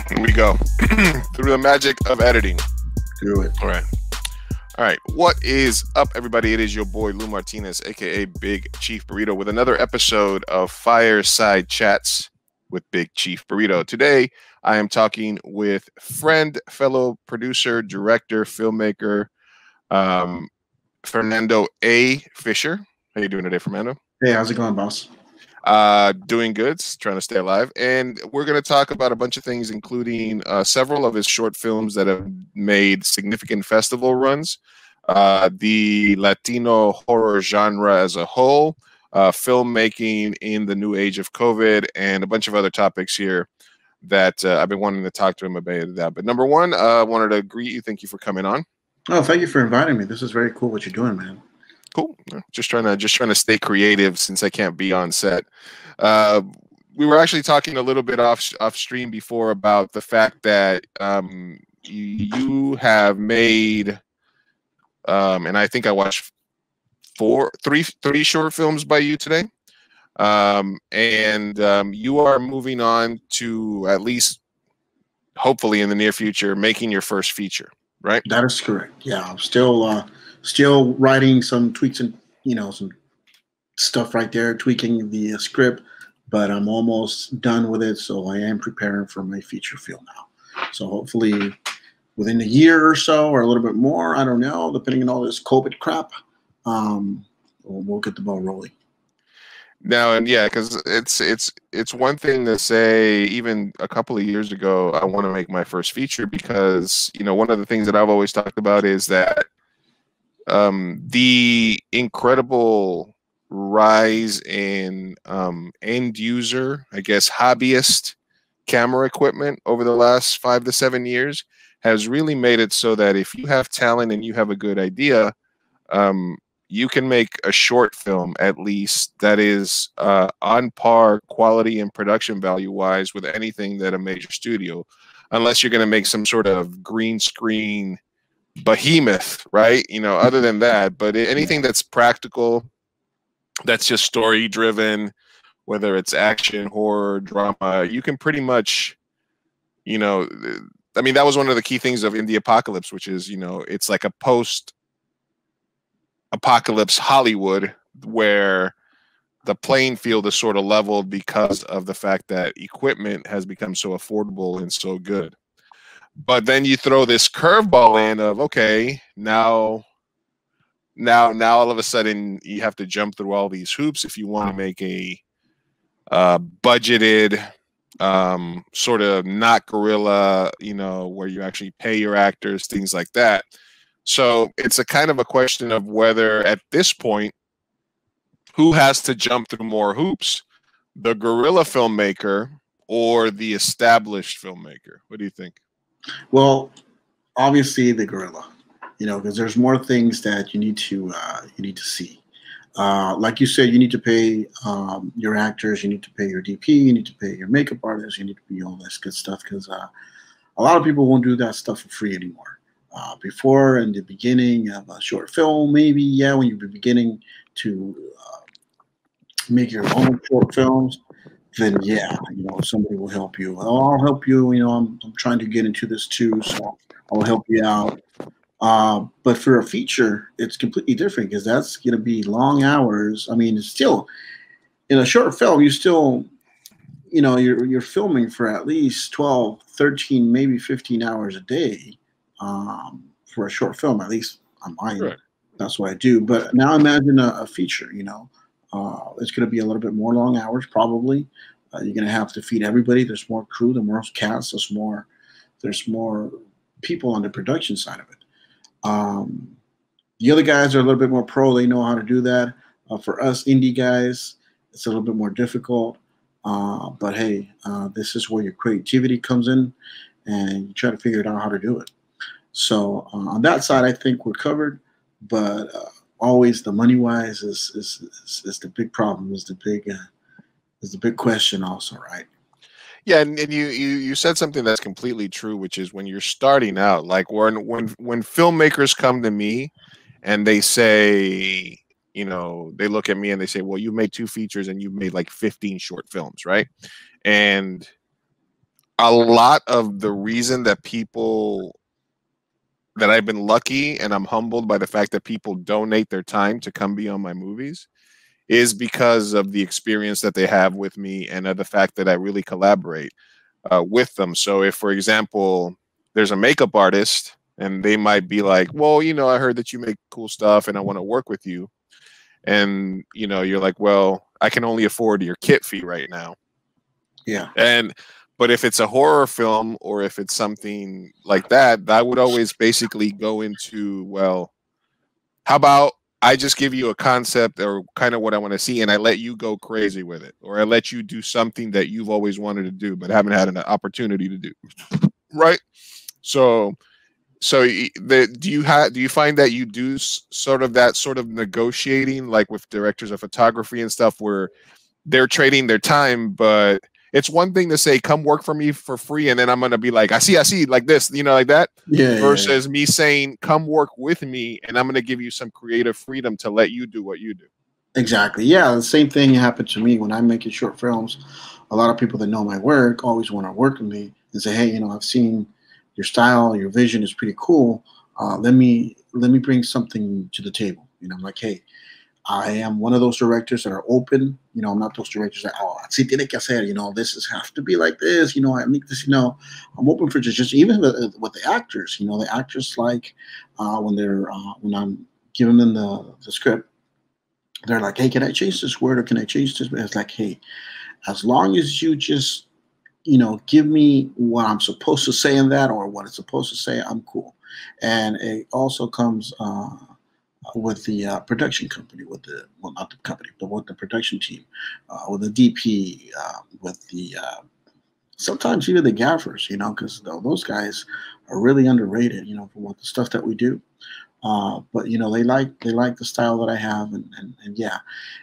Here we go. Through the magic of editing. Do it. All right. All right. What is up, everybody? It is your boy, Lou Martinez, a.k.a. Big Chief Burrito, with another episode of Fireside Chats with Big Chief Burrito. Today, I am talking with friend, fellow producer, director, filmmaker, Fernando A. Fisher. How you doing today, Fernando? Hey, how's it going, boss? Doing good, trying to stay alive. And we're going to talk about a bunch of things, including several of his short films that have made significant festival runs, the Latino horror genre as a whole, filmmaking in the new age of COVID, and a bunch of other topics here that I've been wanting to talk to him about. That. But number one, I wanted to greet you. Thank you for coming on. Oh, thank you for inviting me. This is very cool what you're doing, man. Cool. Just trying to stay creative since I can't be on set. We were actually talking a little bit off stream before about the fact that you have made, and I think I watched three short films by you today, and you are moving on to, at least hopefully in the near future, making your first feature, right? That is correct. Yeah, I'm still writing some tweaks and some stuff right there, tweaking the script, but I'm almost done with it. So I am preparing for my feature film now. So hopefully within a year or so, or a little bit more, I don't know, depending on all this COVID crap, we'll get the ball rolling. Now, and yeah, because it's one thing to say, even a couple of years ago, I want to make my first feature, because one of the things that I've always talked about is that the incredible rise in end user, I guess, hobbyist camera equipment over the last 5 to 7 years has really made it so that if you have talent and you have a good idea, you can make a short film, at least, that is on par quality and production value wise with anything that a major studio, unless you're going to make some sort of green screen behemoth, right? Other than that, but anything that's practical, that's just story driven, whether it's action, horror, drama, you can pretty much, I mean, that was one of the key things of In the Apocalypse, which is, it's like a post apocalypse Hollywood where the playing field is sort of leveled because of the fact that equipment has become so affordable and so good. But then you throw this curveball in of, okay, now all of a sudden you have to jump through all these hoops if you want to make a budgeted sort of not guerrilla, where you actually pay your actors, things like that. So it's a kind of a question of whether at this point, who has to jump through more hoops, the guerrilla filmmaker or the established filmmaker? What do you think? Well, obviously the guerrilla, because there's more things that you need to see. Like you said, you need to pay your actors, you need to pay your DP, you need to pay your makeup artists, you need to pay all this good stuff, because a lot of people won't do that stuff for free anymore. Before, in the beginning of a short film, maybe, yeah, when you're beginning to make your own short films, then yeah, somebody will help you. I'll help you. I'm trying to get into this too, so I'll help you out. But for a feature, it's completely different, because that's going to be long hours. I mean, it's still in a short film, you still, you're filming for at least 12, 13, maybe 15 hours a day for a short film, at least on mine. Right. That's what I do. But now imagine a feature, it's going to be a little bit more long hours, probably. You're going to have to feed everybody. There's more crew, there's more cast, there's more people on the production side of it. The other guys are a little bit more pro. They know how to do that. For us indie guys, it's a little bit more difficult. But hey, this is where your creativity comes in, and you try to figure out how to do it. So on that side, I think we're covered. But always the money wise is the big problem, is the big question also, right? Yeah, and you said something that's completely true, which is when you're starting out, like when filmmakers come to me and they say, they look at me and they say, well, you made 2 features and you made like 15 short films, right? And a lot of the reason that people that I've been lucky and I'm humbled by the fact that people donate their time to come be on my movies is because of the experience that they have with me and of the fact that I really collaborate with them. So if, for example, there's a makeup artist and they might be like, well, you know, I heard that you make cool stuff and I want to work with you. And, you know, you're like, well, I can only afford your kit fee right now. Yeah. But if it's a horror film or if it's something like that, that would always basically go into, well, how about I just give you a concept or kind of what I want to see and I let you go crazy with it, or I let you do something that you've always wanted to do but haven't had an opportunity to do. Right? So do you find that you do sort of that sort of negotiating, like with directors of photography and stuff, where they're trading their time, but it's one thing to say, come work for me for free, and then I'm going to be like, I see, like this, you know, like that, versus me saying, come work with me, and I'm going to give you some creative freedom to let you do what you do. Exactly. Yeah, the same thing happened to me when I'm making short films. A lot of people that know my work always want to work with me and say, hey, you know, I've seen your style, your vision is pretty cool. Let me bring something to the table. You know, I'm like, hey, I am one of those directors that are open. You know, I'm not those directors that, oh, así tiene que hacer, you know, this is have to be like this, you know, I make this, you know, I'm open for just even with the actors, you know, the actors like when I'm giving them the script, they're like, hey, can I change this word or can I change this? But it's like, hey, as long as you just, you know, give me what I'm supposed to say in that or what it's supposed to say, I'm cool. And it also comes with the production company, with the, well, not the company, but with the production team, with the DP, with the sometimes even the gaffers, you know, because those guys are really underrated, you know, for what the stuff that we do. But you know, they like the style that I have, and yeah,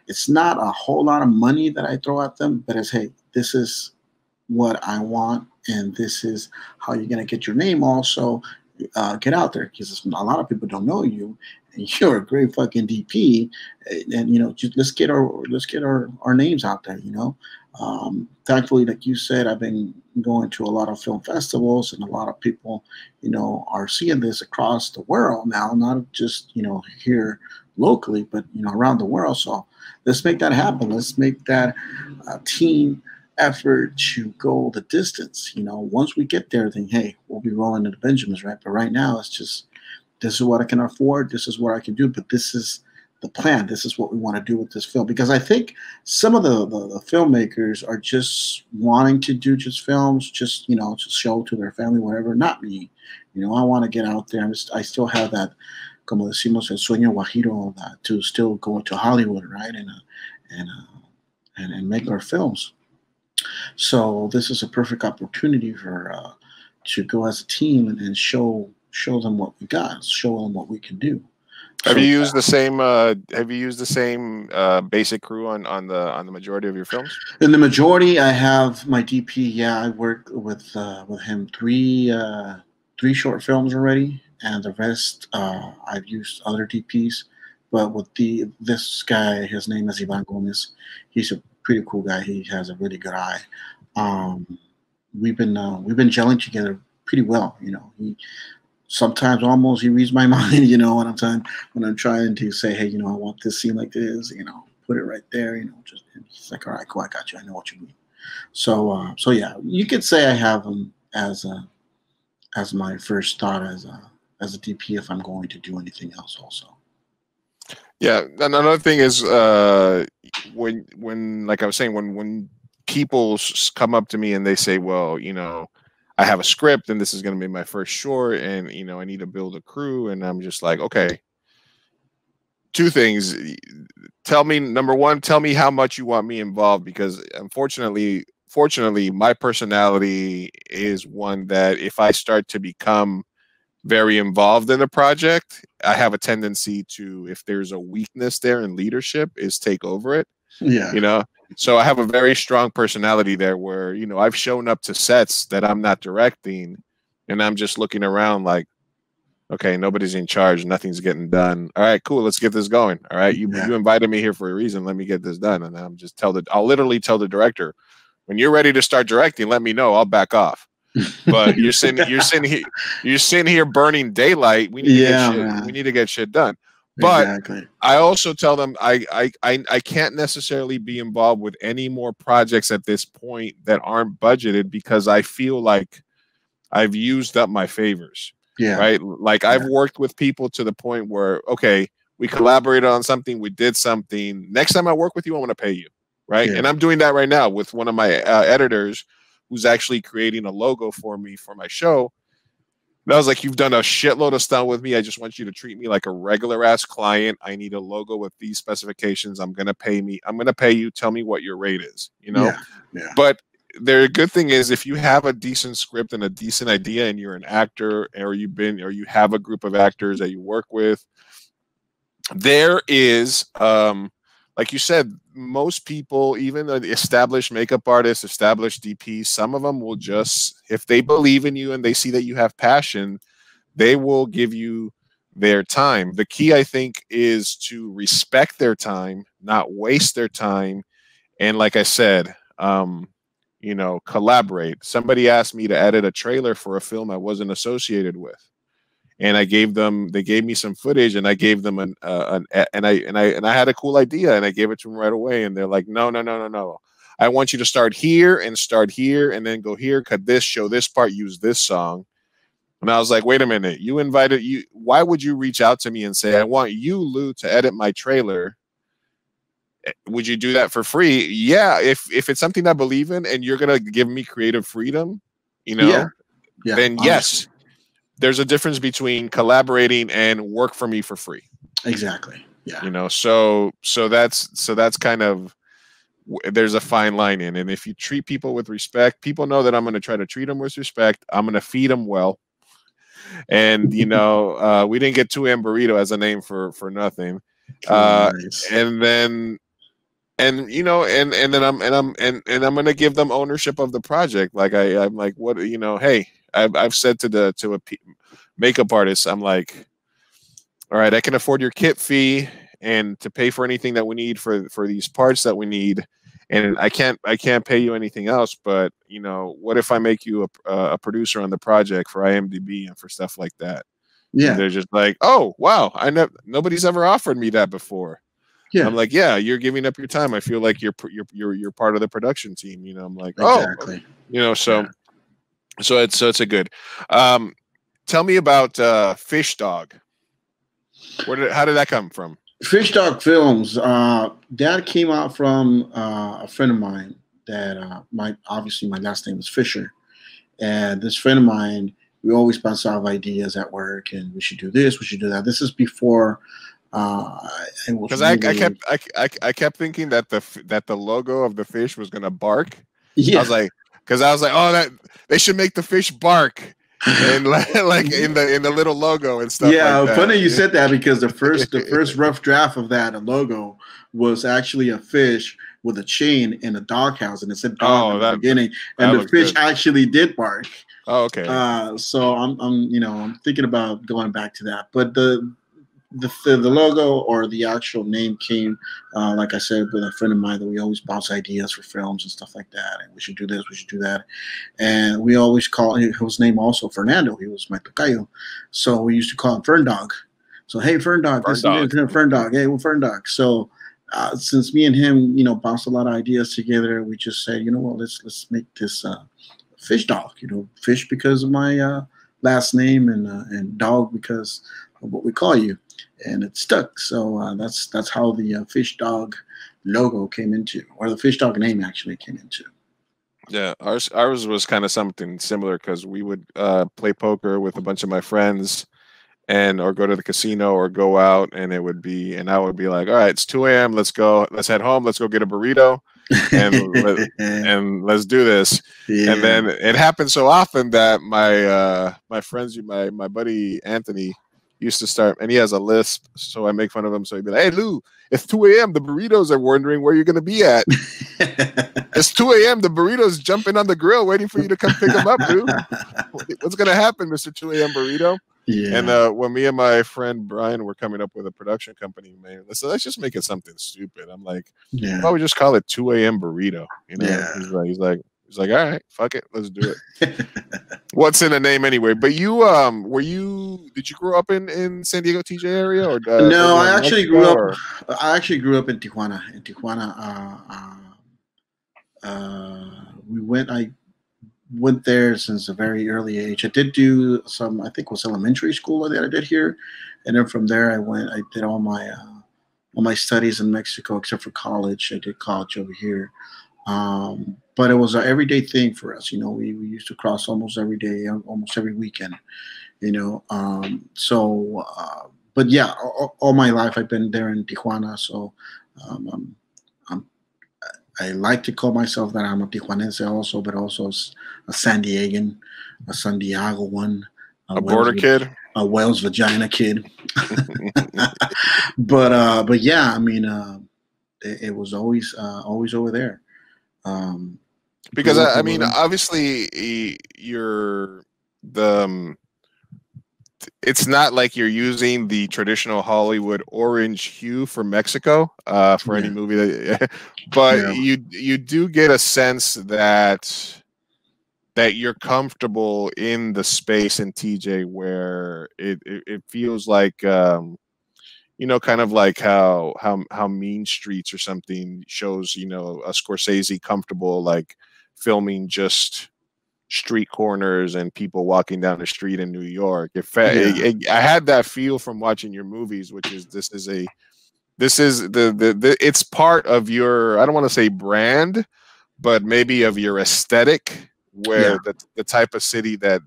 it's not a whole lot of money that I throw at them, but it's, hey, this is what I want, and this is how you're gonna get your name. Also, get out there because a lot of people don't know you, and you're a great fucking DP, and you know, just let's get our names out there. You know, thankfully, like you said, I've been going to a lot of film festivals, and a lot of people, you know, are seeing this across the world now, not just, you know, here locally, but you know, around the world. So let's make that happen. Let's make that team effort to go the distance. You know, once we get there, then hey, we'll be rolling into Benjamins, right? But right now, it's just, this is what I can afford. This is what I can do. But this is the plan. This is what we want to do with this film. Because I think some of the filmmakers are just wanting to do just films, just, you know, to show to their family, whatever. Not me. You know, I want to get out there. I still have that, como decimos, el sueño guajiro, that to still go to Hollywood, right? And make our films. So this is a perfect opportunity for to go as a team and show them what we got, show them what we can do. Have you used the same? Have you used the same basic crew on the majority of your films? In the majority, I have my DP. Yeah, I worked with him three short films already, and the rest I've used other DPs. But with this guy, his name is Ivan Gomez. He's a pretty cool guy. He has a really good eye. We've been gelling together pretty well. You know, sometimes almost he reads my mind. You know, when I'm trying to say, hey, you know, I want this scene like this. You know, put it right there. You know, just, and he's like, all right, cool, I got you. I know what you mean. So yeah, you could say I have him as my first thought as a DP if I'm going to do anything else also. Yeah, another thing is when like I was saying, when people come up to me and they say, well, you know, I have a script and this is going to be my first short, and you know, I need to build a crew, and I'm just like, okay, two things. Tell me, number one, tell me how much you want me involved, because fortunately, my personality is one that if I start to become very involved in a project, I have a tendency to, if there's a weakness there in leadership, is take over it. Yeah. You know, so I have a very strong personality there where, you know, I've shown up to sets that I'm not directing and I'm just looking around like, okay, nobody's in charge, nothing's getting done. All right, cool, let's get this going. All right, you invited me here for a reason. Let me get this done. And I'll literally tell the director, When you're ready to start directing, let me know. I'll back off. But you're sitting here burning daylight. We need to get shit. Man. We need to get shit done. But exactly. I also tell them I can't necessarily be involved with any more projects at this point that aren't budgeted, because I feel like I've used up my favors. Yeah. Right. Like I've worked with people to the point where, okay, we collaborated on something, we did something. Next time I work with you, I want to pay you. Right. Yeah. And I'm doing that right now with one of my editors who's actually creating a logo for me for my show. And I was like, you've done a shitload of stuff with me. I just want you to treat me like a regular ass client. I need a logo with these specifications. I'm going to pay you. Tell me what your rate is, you know? Yeah. But the good thing is, if you have a decent script and a decent idea and you're an actor, or you have a group of actors that you work with, there is, like you said, most people, even the established makeup artists, established DPs, some of them will just, if they believe in you and they see that you have passion, they will give you their time. The key, I think, is to respect their time, not waste their time. And like I said, you know, collaborate. Somebody asked me to edit a trailer for a film I wasn't associated with. And they gave me some footage, and I gave them and I had a cool idea, and I gave it to them right away. And they're like, no. I want you to start here, and then go here, cut this, show this part, use this song. And I was like, wait a minute, why would you reach out to me and say, I want you, Lou, to edit my trailer? Would you do that for free? Yeah, if it's something I believe in and you're gonna give me creative freedom, you know, then honestly. Yes. There's a difference between collaborating and work for me for free. Exactly. Yeah. You know, so that's kind of, there's a fine line in. And if you treat people with respect, people know that I'm going to try to treat them with respect. I'm going to feed them well. And, you know, we didn't get 2 AM Burrito as a name for nothing. Nice. And then I'm going to give them ownership of the project. Like I'm like, what, you know, hey, I've said to a makeup artist, I'm like, all right, I can afford your kit fee and to pay for anything that we need for these parts that we need, and I can't pay you anything else. But you know, what if I make you a producer on the project for IMDb and for stuff like that? Yeah, and they're just like, oh wow, nobody's ever offered me that before. Yeah, I'm like, yeah, you're giving up your time. I feel like you're part of the production team. You know, I'm like, exactly. Oh, you know, so. Yeah. So it's a good. Tell me about FishDaug. How did that come from? FishDaugFilms. That came out from a friend of mine that obviously my last name is Fisher, and this friend of mine, we always bounce off ideas at work, and we should do this, we should do that. This is before. Because I kept thinking that the logo of the fish was gonna bark. Yeah. I was like, oh, that they should make the fish bark, and like in the little logo and stuff. Yeah, like that. Funny you said that, because the first rough draft of that logo was actually a fish with a chain in a doghouse, and it said dog in the beginning, and the fish actually did bark. Oh, okay. So I'm thinking about going back to that, but the logo or the actual name came, like I said, with a friend of mine that we always bounce ideas for films and stuff like that. And we should do this, we should do that. And we always call his name also Fernando. He was my tocayo. So we used to call him Ferndog. So, hey, Ferndog. Ferndog. Hey, we're Ferndog. So since me and him, bounced a lot of ideas together, we just said, let's make this FishDaug. Fish because of my last name, and dog because of what we call you. And it stuck. So that's how the FishDaug logo came into, or the FishDaug name actually came into. Yeah, ours was kind of something similar, because we would play poker with a bunch of my friends, or go to the casino or go out, and I would be like, all right, it's 2 AM, let's head home, let's go get a burrito, and let's do this. Yeah. And then it happened so often that my friends, my buddy Anthony used to start, and he has a lisp, so I make fun of him. So he'd be like, hey, Lou, it's 2 AM. The burritos are wondering where you're going to be at. It's 2 AM. The burritos jumping on the grill waiting for you to come pick them up, dude. What's going to happen, Mr. 2 AM burrito? Yeah. And when me and my friend Brian were coming up with a production company, man, let's just make it something stupid. I'm like, Yeah. why don't we just call it 2 a.m. burrito? You know, Yeah. he's like, all right, fuck it, let's do it. What's in the name anyway? But you, did you grow up in San Diego, TJ area, or No, maybe in Mexico, or? I actually grew up in Tijuana. I went there since a very early age. I did do some, I think it was elementary school that I did here, and then from there I did all my studies in Mexico except for college. I did college over here, but it was an everyday thing for us. You know, we used to cross almost every day, almost every weekend. You know, but yeah, all my life I've been there in Tijuana, so um, I'm I like to call myself that I'm a Tijuanense also, but also a San Diegan, a San Diego one, A border kid, a Wales vagina kid. But yeah, I mean, it was always over there. because Grew up I over mean, there. obviously, you're the. It's not like you're using the traditional Hollywood orange hue for Mexico for any Yeah, movie that, but yeah, you do get a sense that you're comfortable in the space in TJ where it feels like you know, kind of like how Mean Streets or something shows, you know, a Scorsese comfortable like filming just street corners and people walking down the street in New York. yeah, I had that feel from watching your movies, which is this is the it's part of your, I don't want to say brand, but maybe of your aesthetic, yeah, where the type of city that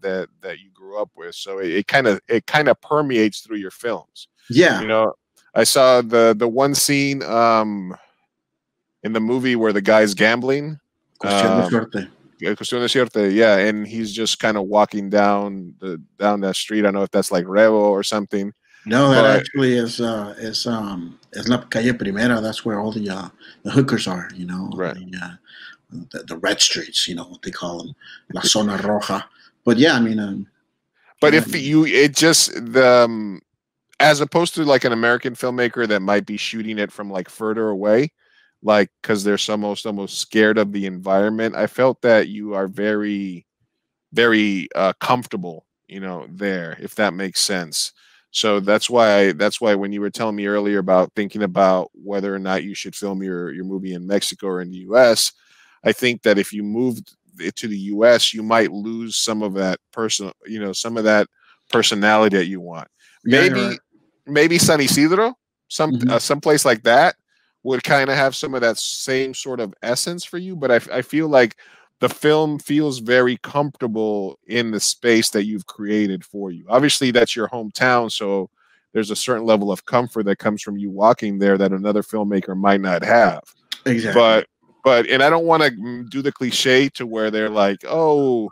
you grew up with. So it kind of permeates through your films. yeah. You know, I saw the one scene in the movie where the guy's gambling. Cuestión de Um, suerte. Cuestión de Suerte, yeah, and he's just kind of walking down that street. I don't know if that's like Revo or something, No, that but actually is La Calle Primera. That's where all the hookers are. You know, right. the red streets. You know what they call them, La Zona Roja. But yeah, I mean, But yeah, if you, it just the as opposed to like an American filmmaker that might be shooting it from like further away, like because they're almost scared of the environment. I felt that you are very comfortable, you know, there, if that makes sense. So that's why when you were telling me earlier about thinking about whether or not you should film your movie in Mexico or in the US, I think that if you moved it to the US, you might lose some of that personal, you know, some of that personality that you want. yeah, you're right. Maybe San Isidro, Hmm. some place like that would kind of have some of that same sort of essence for you. But I feel like the film feels very comfortable in the space that you've created for you. Obviously, that's your hometown, so there's a certain level of comfort that comes from you walking there that another filmmaker might not have. Exactly. But and I don't want to do the cliche to where they're like, oh,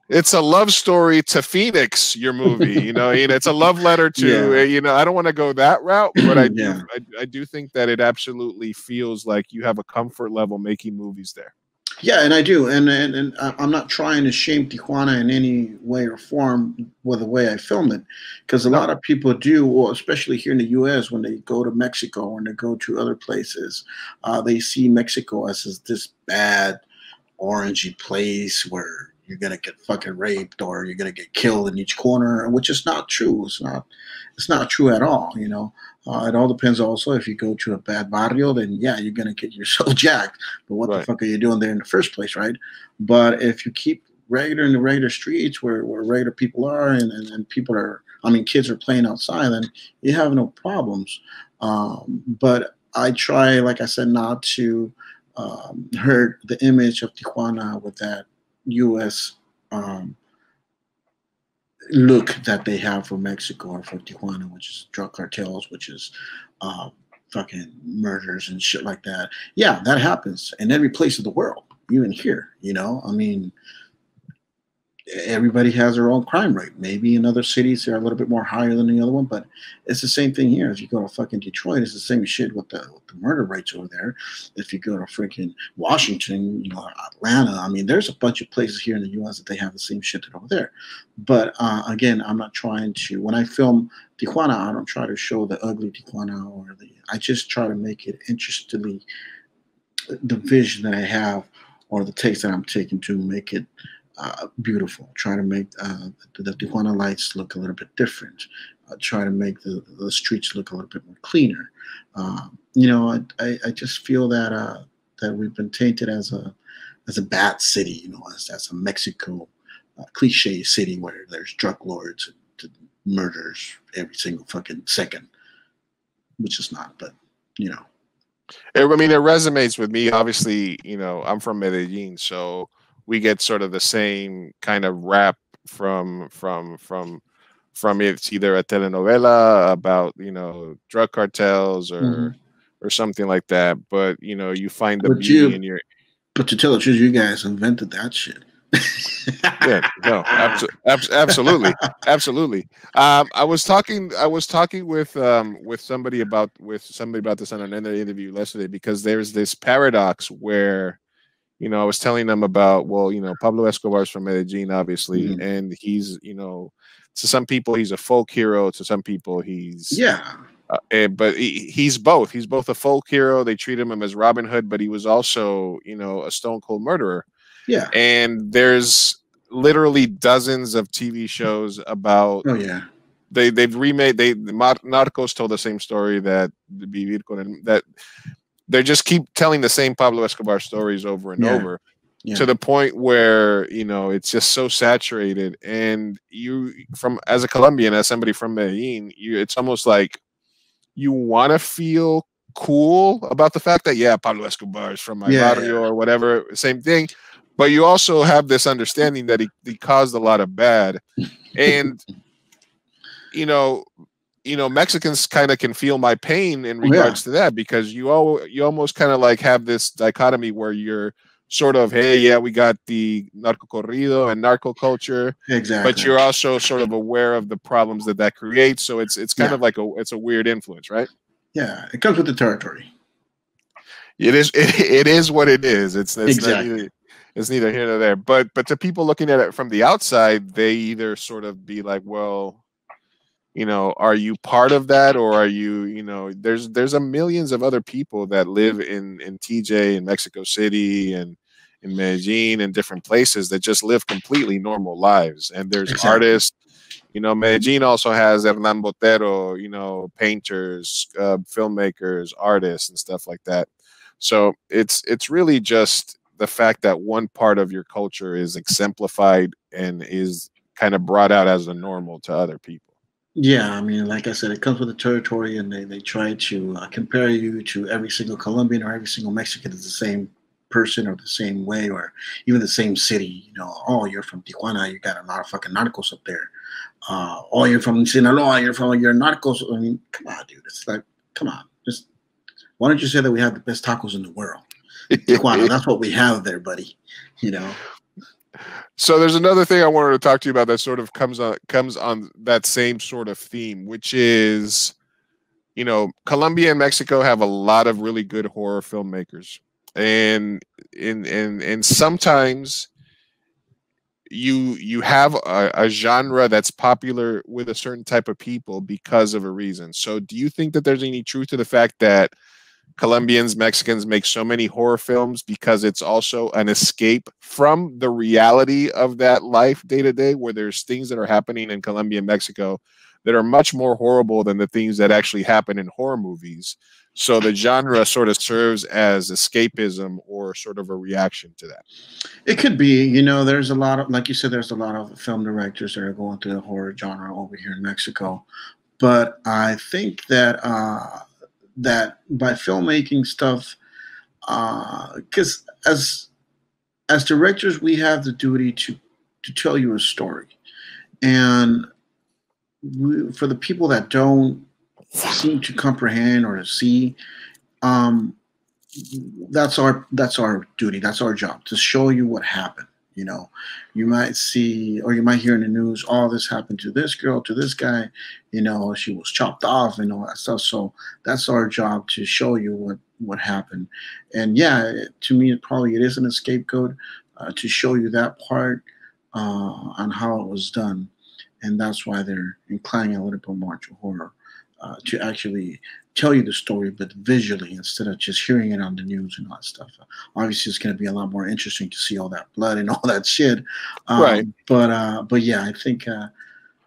it's a love story to Phoenix, your movie, you know, it's a love letter to, Yeah, you know, I don't want to go that route, but yeah. I do think that it absolutely feels like you have a comfort level making movies there. Yeah, and I do, and I'm not trying to shame Tijuana in any way or form with the way I filmed it, because a No, lot of people do, or especially here in the U.S. when they go to Mexico or they go to other places, they see Mexico as this bad, orangey place where you're gonna get fucking raped or you're gonna get killed in each corner, which is not true. It's not true at all. You know, it all depends. Also, if you go to a bad barrio, then yeah, you're gonna get yourself jacked. But what the right. fuck are you doing there in the first place, right? But if you keep regular in the regular streets where regular people are and people are, I mean, kids are playing outside, then you have no problems. But I try, like I said, not to hurt the image of Tijuana with that U.S. Um, look that they have for Mexico or for Tijuana, which is drug cartels, which is uh, fucking murders and shit like that. Yeah, that happens in every place of the world, even here. You know, I mean, everybody has their own crime rate. Maybe in other cities they're a little bit more higher than the other one, but it's the same thing here. If you go to fucking Detroit, it's the same shit with the murder rates over there. If you go to freaking Washington, you know, Atlanta, I mean, there's a bunch of places here in the U.S. that they have the same shit that over there. But again, I'm not trying to. When I film Tijuana, I don't try to show the ugly Tijuana or the. I just try to make it interestingly the vision that I have or the takes that I'm taking to make it beautiful. Try to make the Tijuana lights look a little bit different. Try to make the streets look a little bit more cleaner. You know, I just feel that that we've been tainted as a bad city. You know, as a Mexico cliche city where there's drug lords and murders every single fucking second, which is not. But you know, I mean, it resonates with me. Obviously, you know, I'm from Medellin, so we get sort of the same kind of rap from it's either a telenovela about, you know, drug cartels mm-hmm. or something like that. But you know, you find the but beauty in your. But to tell the truth, you guys invented that shit. Yeah, no, absolutely, absolutely. I was talking with somebody about this on another interview yesterday, because there's this paradox where, you know, I was telling them about, well, you know, Pablo Escobar's from Medellin, obviously, Mm-hmm. and he's, you know, to some people he's a folk hero, to some people he's Yeah. but he's both. He's both a folk hero. They treat him as Robin Hood, but he was also, you know, a stone cold murderer. Yeah. And there's literally dozens of TV shows about. Oh yeah. They've remade. Narcos told the same story that that they just keep telling the same Pablo Escobar stories over and over, to the point where, you know, it's just so saturated. And you, from as a Colombian, as somebody from Medellin, it's almost like you want to feel cool about the fact that, yeah, Pablo Escobar is from my barrio or whatever, same thing. But you also have this understanding that he caused a lot of bad. And, you know, Mexicans kind of can feel my pain in regards to that, because you almost kind of like have this dichotomy where you're sort of, hey, yeah, we got the narco corrido and narco culture, exactly, but you're also sort of aware of the problems that creates. So it's kind of like it's a weird influence, right? Yeah, it comes with the territory. It is what it is. It's exactly. It's neither here nor there. But to people looking at it from the outside, they either sort of be like, well, you know, are you part of that, or are you, you know, there's a millions of other people that live in TJ and Mexico City and in Medellin and different places that just live completely normal lives. And there's artists, you know, Medellin also has Hernán Botero, you know, painters, filmmakers, artists, and stuff like that. So it's really just the fact that one part of your culture is exemplified and is kind of brought out as a normal to other people. Yeah, I mean, like I said, it comes with the territory, and they try to compare you to every single Colombian or every single Mexican as the same person or the same way or even the same city. You know, oh, you're from Tijuana, you got a lot of fucking narcos up there. Oh, you're from Sinaloa, you're narcos. I mean, come on, dude. It's like, come on. Just why don't you say that we have the best tacos in the world? Tijuana, that's what we have there, buddy. You know. So there's another thing I wanted to talk to you about that sort of comes on that same sort of theme, which is, you know, Colombia and Mexico have a lot of really good horror filmmakers, and sometimes you have a genre that's popular with a certain type of people because of a reason. So do you think that there's any truth to the fact that Colombians, Mexicans make so many horror films because it's also an escape from the reality of that life day to day, where there's things that are happening in Colombia and Mexico that are much more horrible than the things that actually happen in horror movies? So the genre sort of serves as escapism or sort of a reaction to that. It could be, you know, there's a lot of, like you said, there's a lot of film directors that are going through the horror genre over here in Mexico. But I think that that by filmmaking stuff, because as directors, we have the duty to tell you a story, and for the people that don't seem to comprehend or to see, that's our duty, that's our job, to show you what happened. You know, you might see, or you might hear in the news, oh, this happened to this girl, to this guy, you know, she was chopped off and all that stuff. So that's our job, to show you what happened. And yeah, to me, it is an scapegoat, to show you that part, on how it was done. And that's why they're inclining a little bit more to horror, to actually tell you the story, but visually, instead of just hearing it on the news and all that stuff. Obviously, it's going to be a lot more interesting to see all that blood and all that shit. Right. But yeah, I think.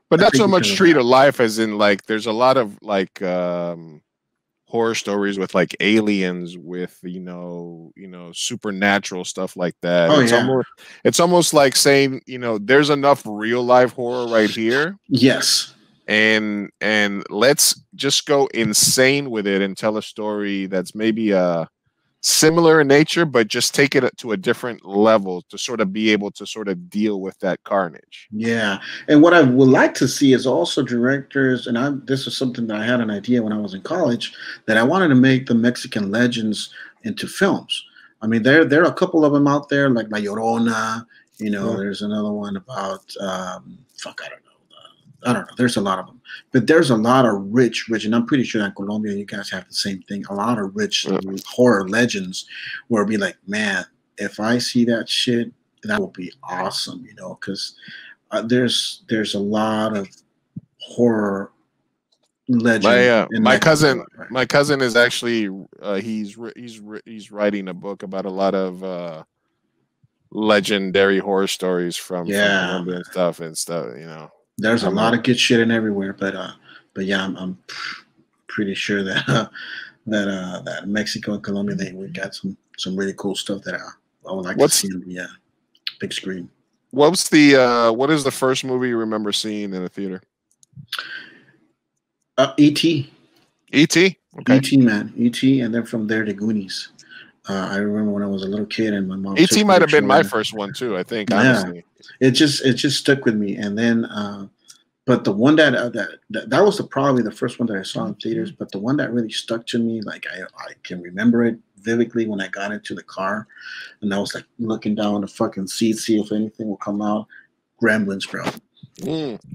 But not so much true to life, as in like there's a lot of like horror stories with like aliens, with you know supernatural stuff like that. Oh, it's almost like saying, you know, there's enough real life horror right here. Yes. And let's just go insane with it and tell a story that's maybe similar in nature, but just take it to a different level to sort of be able to sort of deal with that carnage. Yeah, and what I would like to see is also directors, and this is something that I had an idea when I was in college, that I wanted to make the Mexican legends into films. I mean, there are a couple of them out there, like La Llorona. You know, there's another one about I don't know. There's a lot of them, but there's a lot of rich, and I'm pretty sure that in Colombia you guys have the same thing. A lot of rich horror legends, where it'd be like, man, if I see that shit, that will be awesome, you know, because there's a lot of horror legends. My cousin is actually he's writing a book about a lot of legendary horror stories from Colombia and stuff, you know. There's a lot of good shit in everywhere, but yeah, I'm pretty sure that that Mexico and Colombia, we got some really cool stuff that I would like to see on the big screen. What is the first movie you remember seeing in a theater? E.T. E.T. Okay. E.T. man, E.T. And then from there to Goonies. I remember when I was a little kid and my mom. E.T. might have been my first one too, I think. Honestly, it just stuck with me. And then, but the one that was probably the first one that I saw in theaters. But the one that really stuck to me, like I can remember it vividly, when I got into the car, and I was like looking down the fucking seat, see if anything will come out. Gremlins, bro.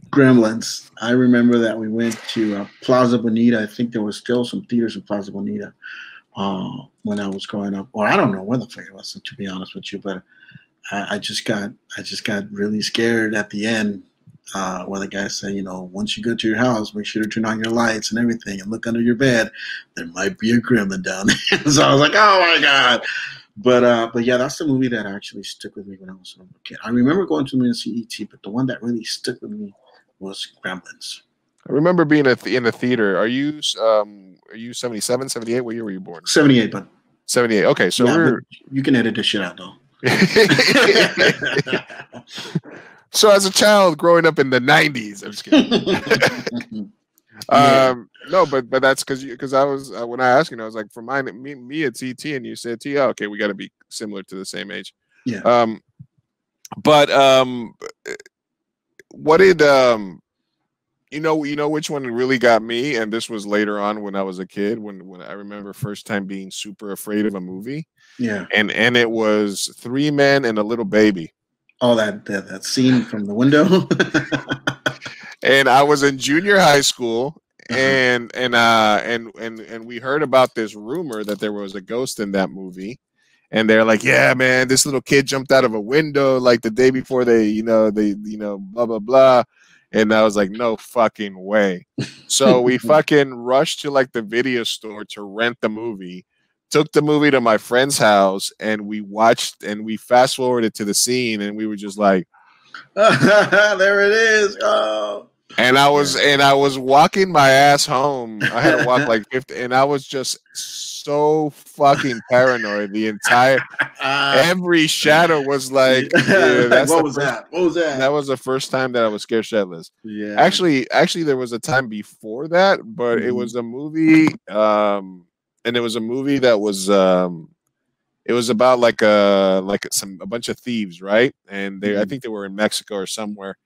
Gremlins. I remember that we went to Plaza Bonita. I think there was still some theaters in Plaza Bonita. When I was growing up, or I don't know where the fuck it was, to be honest with you, but I just got really scared at the end, where the guy said, you know, once you go to your house, make sure to turn on your lights and everything, and look under your bed. There might be a gremlin down there. So I was like, oh my god. But yeah, that's the movie that actually stuck with me when I was a little kid. I remember going to the movie to see E.T., but the one that really stuck with me was Gremlins. I remember being in the theater. Are you 77, 78? What year were you born? 78, but 78. Okay, so you can edit this shit out though. So as a child growing up in the 90s, I'm just kidding. No, but that's because I was when I asked you, I was like, for me it's E.T. and you said T. Oh, okay, we got to be similar to the same age. Yeah. But what did you know which one really got me? And this was later on when I was a kid, when I remember first time being super afraid of a movie. Yeah. And it was Three Men and a Little Baby. Oh, that scene from the window. And I was in junior high school, and we heard about this rumor that there was a ghost in that movie. And they're like, yeah, man, this little kid jumped out of a window like the day before they blah, blah, blah. And I was like, no fucking way. So we fucking rushed to like the video store to rent the movie, took the movie to my friend's house, and we watched, and we fast forwarded to the scene, and we were just like, there it is. Oh. And I was walking my ass home. I had to walk like 50, and I was just so fucking paranoid. The entire every shadow was like, yeah, what was that? That was the first time that I was scared shitless. Yeah. Actually, there was a time before that, but it was a movie, and it was a movie that was it was about like a bunch of thieves, right? And I think they were in Mexico or somewhere.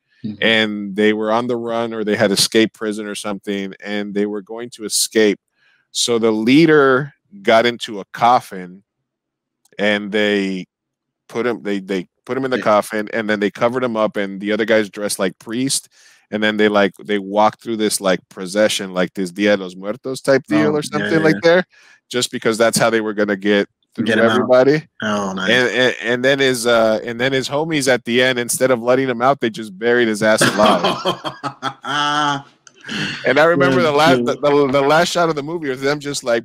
And they were on the run, or they had escaped prison or something, and they were going to escape. So the leader got into a coffin, and they put put him in the coffin, and then they covered him up, and the other guys dressed like priest, and then they walk through this like procession, like this Dia de los Muertos type deal or something like there, just because that's how they were gonna get through everybody. Oh, nice. And then his homies at the end, instead of letting him out, they just buried his ass alive. And I remember the last shot of the movie was them just like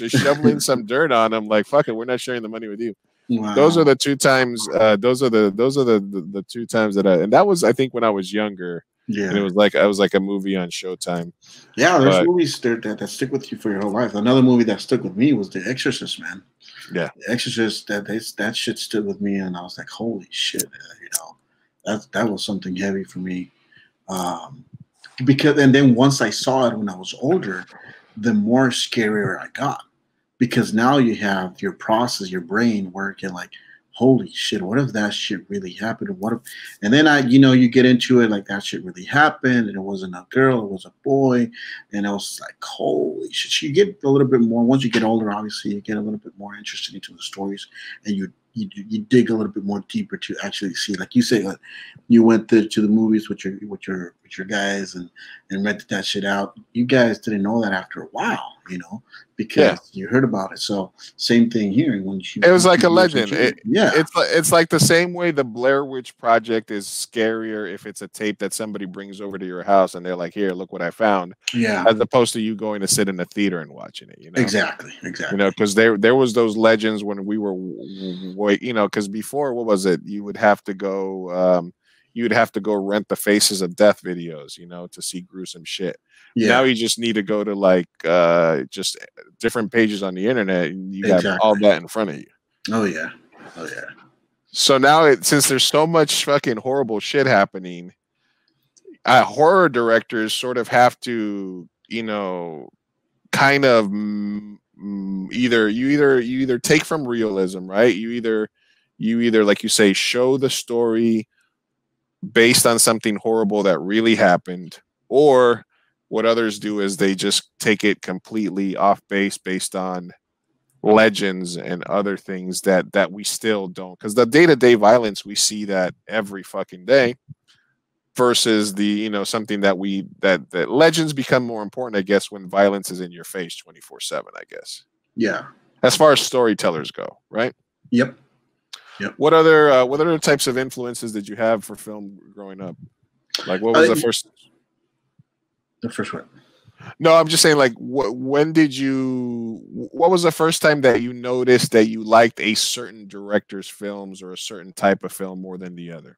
shoveling some dirt on him, like, fuck it, we're not sharing the money with you. Wow. Those are the two times. Those are the two times and that was, I think, when I was younger. Yeah, and it was like a movie on Showtime. Yeah, there's movies that stick with you for your whole life. Another movie that stuck with me was The Exorcist, man. Yeah, The Exorcist, that shit stood with me, and I was like, holy shit, that was something heavy for me. And then once I saw it when I was older, the more scarier I got, because now you have your process, your brain working like, holy shit, what if that shit really happened? And then you get into it like that shit really happened, and it wasn't a girl, it was a boy, and I was like, holy shit. You get a little bit more, once you get older, obviously, you get a little bit more interested into the stories, and you dig a little bit more deeper to actually see, like you say, like you went to the movies with your guys and rented that shit out. You guys didn't know that after a while, because you heard about it. So same thing here. It was like a legend. It's like the same way the Blair Witch Project is scarier if it's a tape that somebody brings over to your house and they're like, here, look what I found. Yeah. As opposed to you going to sit in the theater and watching it. Exactly. Because there was those legends when we were because before, what was it? You would have to go rent the Faces of Death videos, to see gruesome shit. Yeah. Now you just need to go to like just different pages on the internet, and you got all that in front of you. Oh yeah. So now, since there's so much fucking horrible shit happening, horror directors sort of have to, kind of either take from realism, right? You either like you say, show the story based on something horrible that really happened, or what others do is they just take it completely off base based on legends and other things that we still don't, because the day-to-day violence, we see that every fucking day, versus the something that legends become more important, I guess, when violence is in your face 24/7, I guess. Yeah, as far as storytellers go, right? Yep. What other types of influences did you have for film growing up? Like, what was the first? The first one. No, I'm just saying, like, what was the first time that you noticed that you liked a certain director's films or a certain type of film more than the other?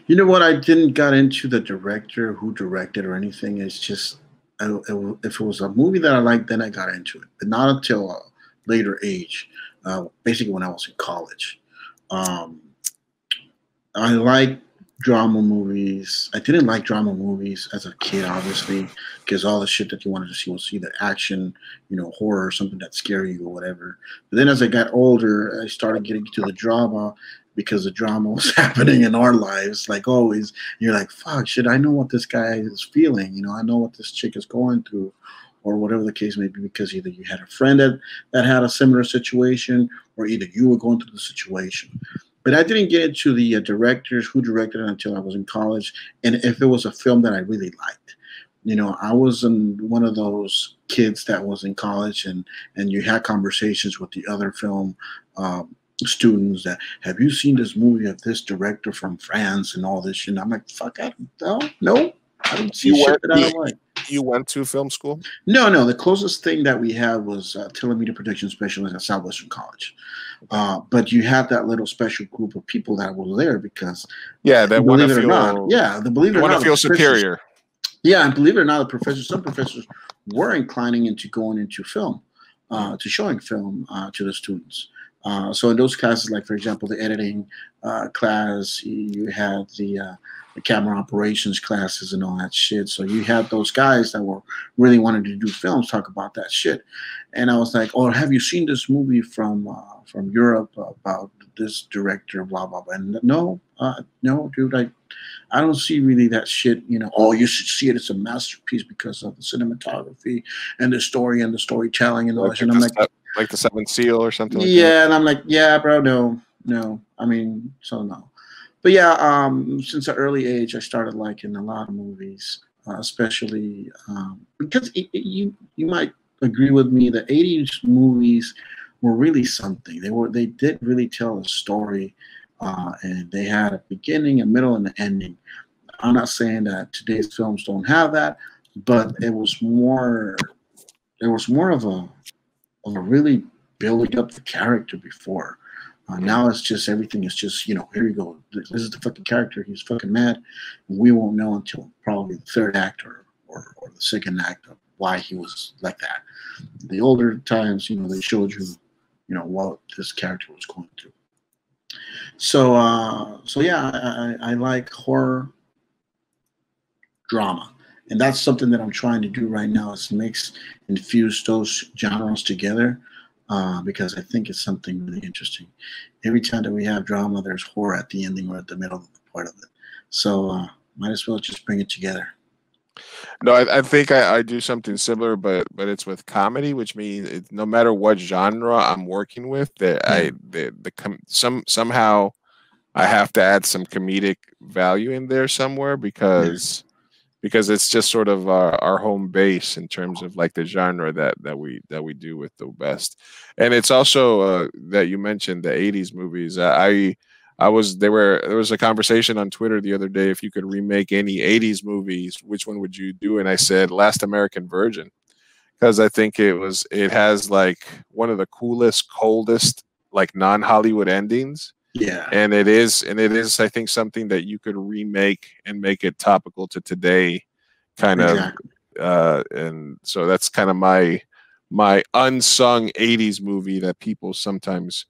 You know what? I didn't got into the director, who directed, or anything. It's just, if it was a movie that I liked, then I got into it, but not until a later age, basically when I was in college. I like drama movies. I didn't like drama movies as a kid, obviously, because all the shit that you wanted to see was either action, horror, something that's scary or whatever. But then as I got older, I started getting to the drama, because the drama was happening in our lives. Like always, you're like, fuck, shit, I know what this guy is feeling. I know what this chick is going through, or whatever the case may be, because either you had a friend that had a similar situation, or either you were going through the situation. But I didn't get into the directors who directed it until I was in college, and if it was a film that I really liked. I was one of those kids that was in college, and you had conversations with the other film students that, have you seen this movie of this director from France and all this shit? And I'm like, fuck, I don't I don't see shit that I don't like. You went to film school? No. The closest thing that we had was telemedia production specialist at Southwestern College. But you had that little special group of people that were there because, that want to feel superior. Yeah, and believe it or not, some professors were inclining into going into film, to showing film to the students. So in those classes, like for example, the editing class, you had the camera operations classes and all that shit. So you had those guys that were really wanting to do films talk about that shit. And I was like, oh, have you seen this movie from Europe about this director, blah, blah, blah. And no, dude, I don't see really that shit, oh, you should see it. It's a masterpiece because of the cinematography and the story and the storytelling and all that shit. And I'm like the Seventh Seal or something like that. Yeah, and I'm like, yeah, bro, no. no. I mean, so no. But yeah, since an early age, I started liking a lot of movies, especially because you might agree with me. The '80s movies were really something. They did really tell a story, and they had a beginning, a middle, and an ending. I'm not saying that today's films don't have that, but it was more of a really building up the character before. Mm. Now it's just everything is just here you go. This is the fucking character. He's fucking mad, and we won't know until probably the third act or the second act of why he was like that. The older times, they showed you, what this character was going through. So yeah, I like horror drama, and that's something that I'm trying to do right now is infuse those genres together, because I think it's something really interesting. Every time that we have drama, there's horror at the ending or at the middle of the part of it. So might as well just bring it together. No, I think I do something similar, but it's with comedy, which means no matter what genre I'm working with, that Yeah, somehow I have to add some comedic value in there somewhere yeah, because it's just sort of our home base in terms of like the genre that we do with the best. And it's also that you mentioned the '80s movies. There was a conversation on Twitter the other day if you could remake any '80s movies, which one would you do? And I said Last American Virgin because I think it has like one of the coolest, coldest like non-Hollywood endings, yeah, and it is I think something that you could remake and make it topical to today kind of. exactly. And so that's kind of my unsung '80s movie that people sometimes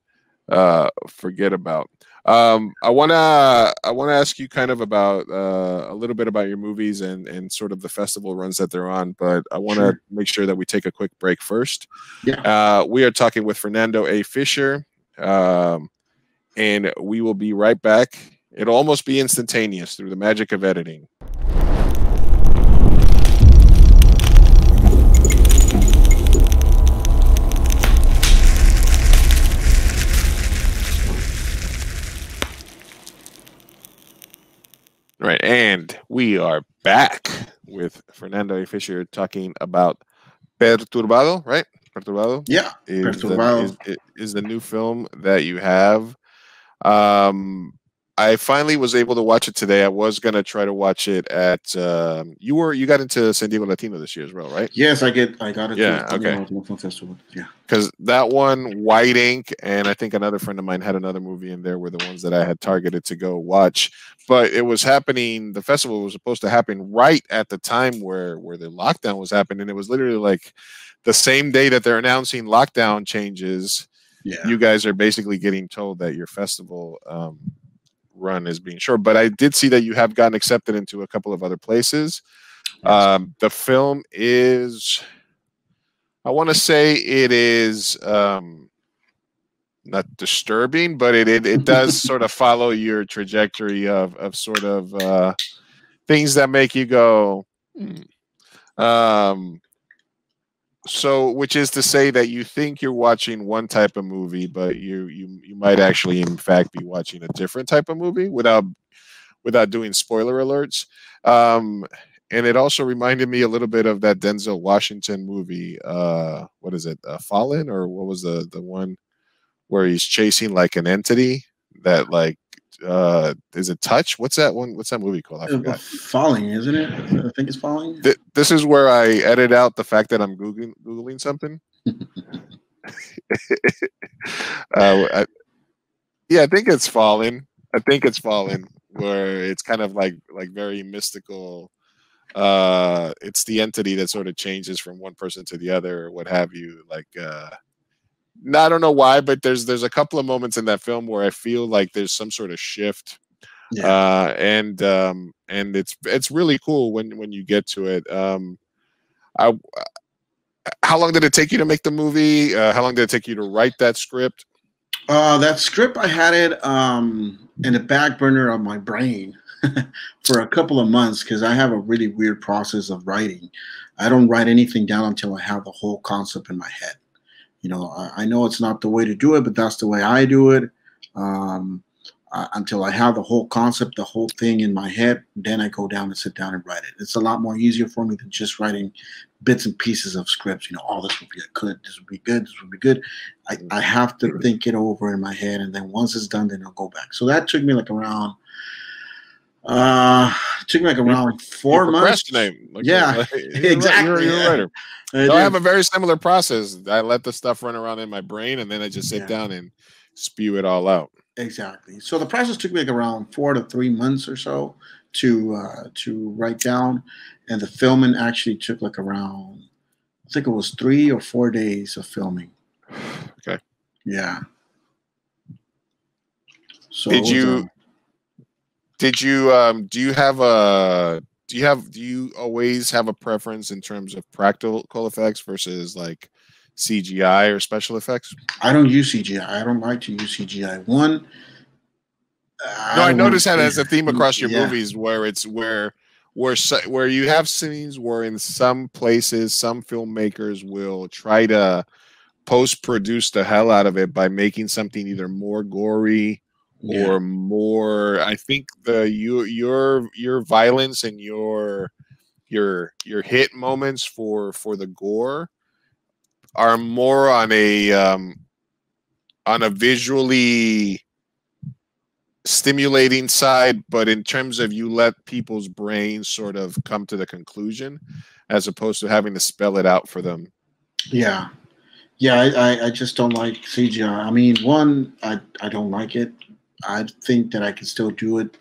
forget about. I wanna ask you kind of about a little bit about your movies and sort of the festival runs that they're on, but I want to Sure. make sure that we take a quick break first. Yeah. We are talking with Fernando A. Fisher. And we will be right back. It'll almost be instantaneous through the magic of editing. Right, and we are back with Fernando A. Fisher talking about Perturbado, right? Perturbado Yeah. Perturbado. is the new film that you have. Um, I finally was able to watch it today. I was gonna try to watch it at you got into San Diego Latino this year as well, right? Yes, I got it Yeah, to okay. Film Festival. Yeah. Because that one, White Ink, and I think another friend of mine had another movie in there were the ones that I had targeted to go watch. But it was happening. The festival was supposed to happen right at the time where the lockdown was happening. It was literally like the same day that they're announcing lockdown changes. Yeah. You guys are basically getting told that your festival run is being short. But I did see that you have gotten accepted into a couple of other places. Yes. The film is, I want to say it is not disturbing, but it does sort of follow your trajectory of sort of things that make you go, hmm. So, which is to say that you think you're watching one type of movie, but you might actually, in fact, be watching a different type of movie without doing spoiler alerts. And it also reminded me a little bit of that Denzel Washington movie. What is it? Fallen, or what was the one where he's chasing like an entity that like is it Touch? What's that one? What's that movie called? I forgot. Falling, isn't it? I think it's Falling. This is where I edit out the fact that I'm googling something. Yeah, I think it's Fallen. I think it's Fallen, where it's kind of like very mystical. It's the entity that sort of changes from one person to the other, or what have you. Like, I don't know why, but there's a couple of moments in that film where I feel like there's some sort of shift. Yeah. And it's really cool when you get to it. I How long did it take you to make the movie? How long did it take you to write that script? That script, I had it in the back burner of my brain for a couple of months because I have a really weird process of writing. I don't write anything down until I have the whole concept in my head. I know it's not the way to do it, but that's the way I do it. Until I have the whole concept, the whole thing in my head. Then I go down and sit down and write it. It's a lot more easier for me than just writing bits and pieces of scripts. You know, oh, this would be good. This would be good. This would be good. I have to think it over in my head, and then once it's done, then I'll go back. So that took me like around. Took me like around 4 months. Like yeah, exactly. You're a writer. So I have a very similar process. I let the stuff run around in my brain, and then I just sit down and spew it all out. Exactly. So the process took me like around 4 to 3 months or so to write down, and the filming actually took like around, I think it was 3 or 4 days of filming. Okay. Yeah. So do you always have a preference in terms of practical effects versus like CGI or special effects? I don't use CGI. I don't like to use CGI. One, I noticed that as a theme across your movies, where it's where you have scenes where in some places some filmmakers will try to post-produce the hell out of it by making something either more gory or more. I think your violence and your hit moments for the gore are more on a visually stimulating side, but in terms of you let people's brains sort of come to the conclusion as opposed to having to spell it out for them. Yeah. I just don't like CGI. I mean, one, I don't like it. I think that I can still do it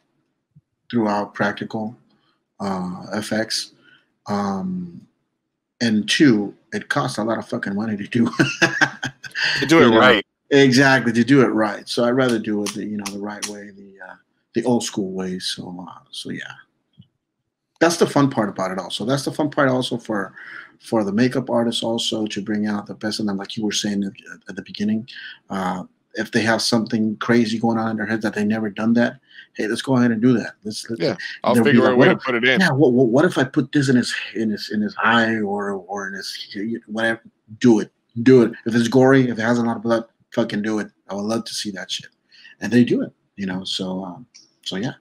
throughout practical effects. And two, it costs a lot of fucking money to do. To do it right. Exactly, to do it right. So I'd rather do it the right way, the old school way. So yeah, that's the fun part about it. Also, that's the fun part also for the makeup artists also to bring out the best of them, like you were saying at the beginning. If they have something crazy going on in their head that they never done that, hey, let's go ahead and do that. I'll figure out a way to put it in. Yeah, what if I put this in his eye or in his whatever? Do it. If it's gory, if it has a lot of blood, fucking do it. I would love to see that shit, and they do it. So yeah.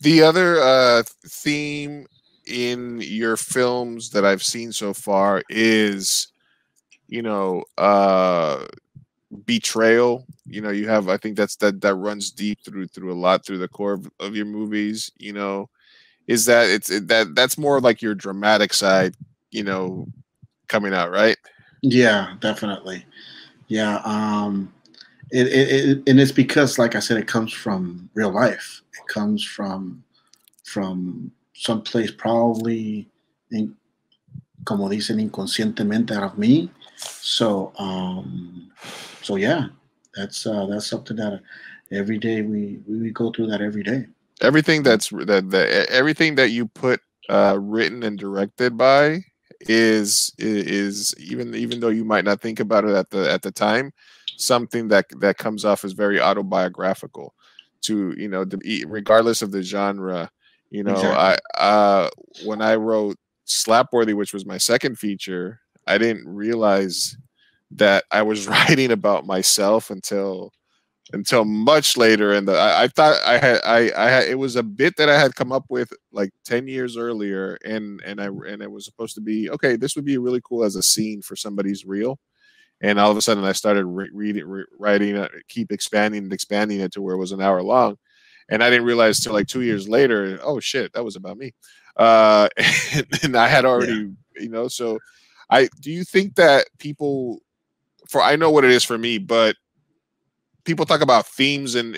The other theme in your films that I've seen so far is, betrayal. You have, I think that runs deep through the core of your movies. Is that that's more like your dramatic side, coming out, right? Yeah, definitely. Yeah. And it's because, like I said, it comes from real life. It comes from someplace probably, como dicen, inconscientemente out of me. So yeah, that's something that every day we go through that every day. Everything everything that you put written and directed by is even though you might not think about it at the time, something that comes off as very autobiographical to regardless of the genre. Exactly. I when I wrote Slapworthy, which was my second feature, I didn't realize that I was writing about myself until much later, and I thought I had it was a bit that I had come up with like 10 years earlier, and it was supposed to be, okay, this would be really cool as a scene for somebody's reel, and all of a sudden I started writing it, keep expanding it to where it was an hour long, and I didn't realize till like 2 years later, oh shit, that was about me, and I had already so do you think that people, I know what it is for me, but people talk about themes in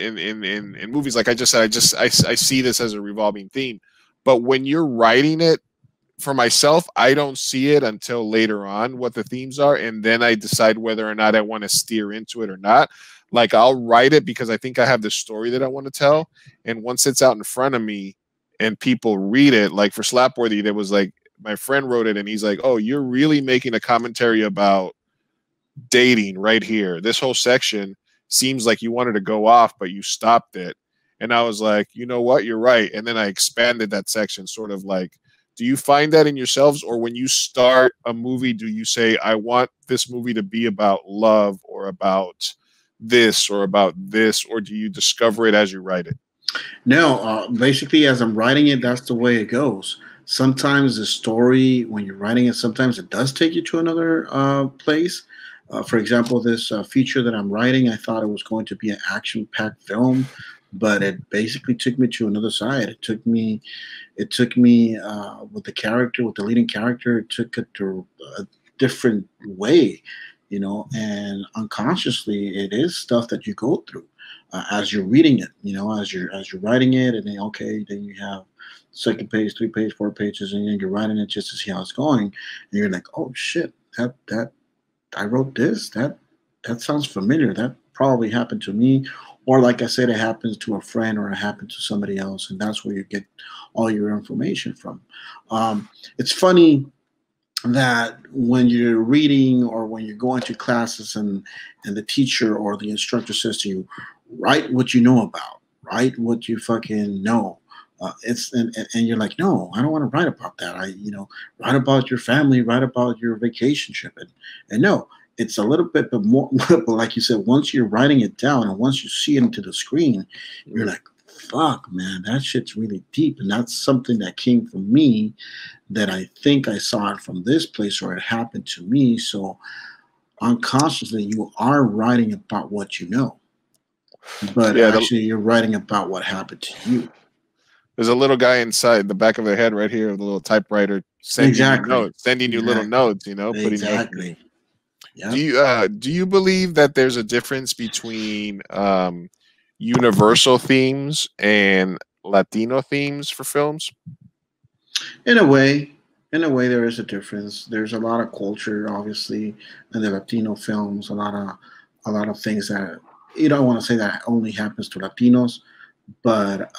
movies. Like I just said, I see this as a revolving theme. But when you're writing it, for myself, I don't see it until later on what the themes are, and then I decide whether or not I want to steer into it or not. Like I'll write it because I think I have the story that I want to tell, and once it's out in front of me and people read it, like for Slapworthy, there was like my friend wrote it, and he's like, "Oh, you're really making a commentary about dating right here. This whole section seems like you wanted to go off, but you stopped it." And I was like, you know what, you're right. And then I expanded that section, sort of like, do you find that in yourselves, or when you start a movie, do you say, I want this movie to be about love or about this or about this, or do you discover it as you write it? No, basically, as I'm writing it, that's the way it goes. Sometimes the story, when you're writing it, sometimes it does take you to another place. For example, this feature that I'm writing, I thought it was going to be an action-packed film, but it basically took me to another side. It took me with the character, with the leading character, it took it to a different way, and unconsciously, it is stuff that you go through as you're reading it, as you're writing it, and then okay, then you have second page, 3 page, 4 pages, and then you're writing it just to see how it's going, and you're like, oh shit, that I wrote this, that sounds familiar, that probably happened to me, or like I said, it happens to a friend or it happened to somebody else, and that's where you get all your information from. It's funny that when you're reading or when you're going to classes and the teacher or the instructor says to you, write what you know about, write what you fucking know. And you're like, no, I don't want to write about that. Write about your family, write about your vacation trip, and no, it's a little bit but more. But like you said, once you're writing it down and once you see it into the screen, you're like, fuck, man, that shit's really deep, and that's something that came from me, that I think I saw it from this place or it happened to me. So unconsciously, you are writing about what you know, but Yeah, actually, you're writing about what happened to you. there's a little guy inside the back of the head right here, the little typewriter, sending you Exactly. notes, sending you little notes, putting notes. Exactly. Yeah. Do you believe that there's a difference between universal themes and Latino themes for films? In a way, there is a difference. There's a lot of culture, obviously, in the Latino films. A lot of things that you don't want to say that only happens to Latinos, but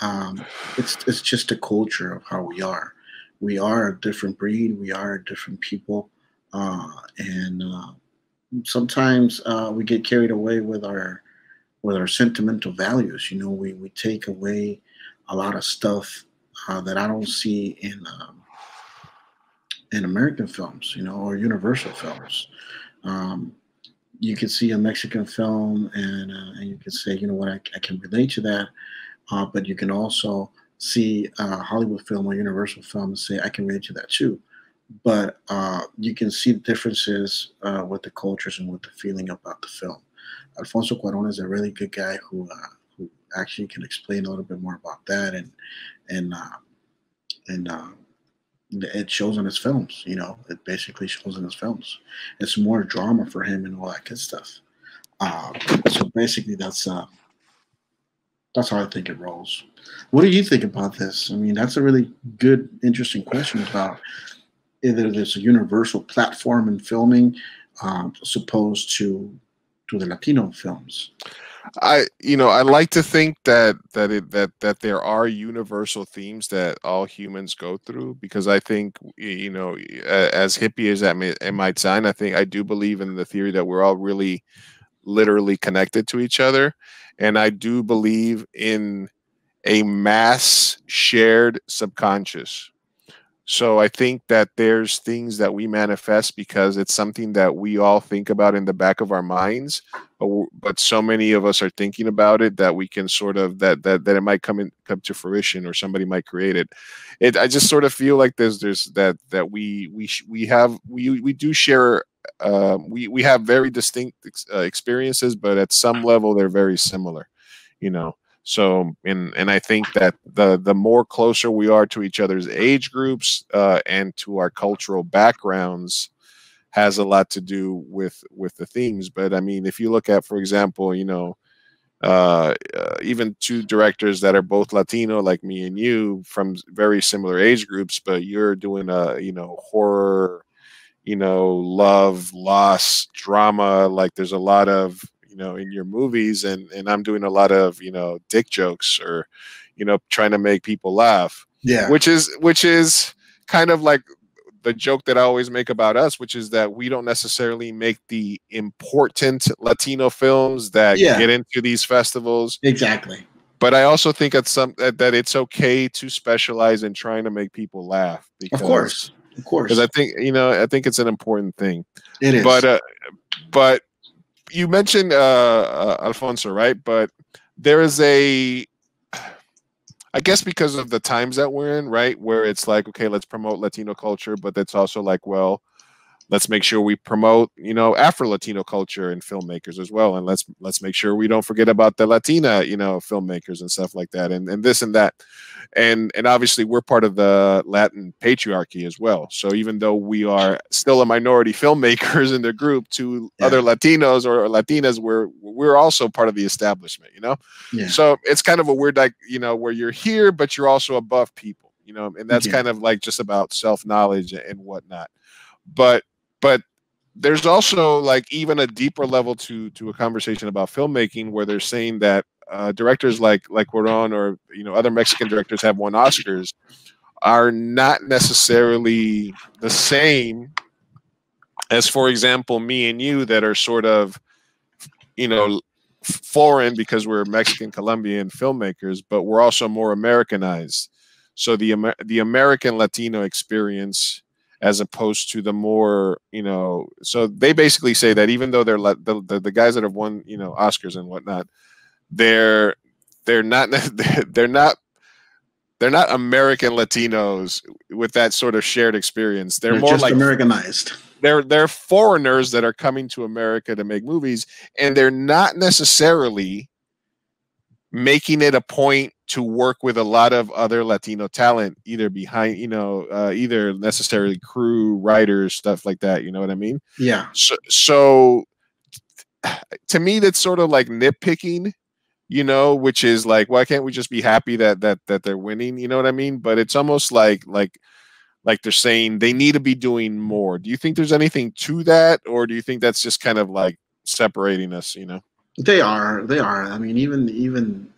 it's just the culture of how we are. We are a different breed. We are a different people, and sometimes we get carried away with our sentimental values. We take away a lot of stuff that I don't see in American films, or Universal films. Um, you can see a Mexican film, and you can say, you know what, I can relate to that. But you can also see a Hollywood film or Universal film and say, I can relate to that too. But you can see the differences with the cultures and with the feeling about the film. Alfonso Cuarón is a really good guy who actually can explain a little bit more about that, and and it shows in his films. It basically shows in his films. It's more drama for him and all that good stuff. So basically, that's how I think it rolls. What do you think about this? I mean, that's a really good, interesting question about either there's a universal platform in filming, as opposed to the Latino films. I like to think that there are universal themes that all humans go through, because I think, as hippie as it might sound, I do believe in the theory that we're all really literally connected to each other, and I do believe in a mass shared subconscious. So I think that there's things that we manifest because it's something that we all think about in the back of our minds, but so many of us are thinking about it that we can sort of that it might come to fruition, or somebody might create it. I just sort of feel like there's that we do share. We have very distinct experiences, but at some level they're very similar. So, and I think that the more closer we are to each other's age groups and to our cultural backgrounds has a lot to do with the themes. But I mean, if you look at, for example, even two directors that are both Latino, like me and you, from very similar age groups, but you're doing a horror, love, loss, drama. Like there's a lot of in your movies, and I'm doing a lot of dick jokes, or trying to make people laugh. Yeah. Which is kind of like the joke that I always make about us, which is that we don't necessarily make the important Latino films that get into these festivals. Exactly. But I also think that it's okay to specialize in trying to make people laugh. Of course. Because I think it's an important thing. It is. But you mentioned Alfonso, right? But there is a, I guess because of the times that we're in, right, where it's like, okay, let's promote Latino culture, but that's also like, well, let's make sure we promote, you know, Afro Latino culture and filmmakers as well, and let's make sure we don't forget about the Latina, you know, filmmakers and stuff like that, and this and that, and obviously we're part of the Latin patriarchy as well. So even though we are still a minority filmmakers in the group to other Latinos or Latinas, we're also part of the establishment, you know. Yeah. So it's kind of a weird, like, you know, where you're here but you're also above people, you know, and that's kind of like just about self knowledge and whatnot. But there's also like even a deeper level to a conversation about filmmaking where they're saying that directors like Cuarón or, you know, other Mexican directors have won Oscars are not necessarily the same as, for example, me and you that are sort of, you know, foreign because we're Mexican Colombian filmmakers, but we're also more Americanized. So the American Latino experience, as opposed to the more, you know, so they basically say that even though they're the guys that have won, you know, Oscars and whatnot, they're not they're not American Latinos with that sort of shared experience. They're more just like Americanized. They're foreigners that are coming to America to make movies, and they're not necessarily making it a point to work with a lot of other Latino talent, either behind, you know, either necessarily crew, writers, stuff like that. You know what I mean? Yeah. So to me, that's sort of like nitpicking, you know, which is like, why can't we just be happy that they're winning? You know what I mean? But it's almost like they're saying they need to be doing more. Do you think there's anything to that, or do you think that's just kind of like separating us? You know? They are. They are. I mean, even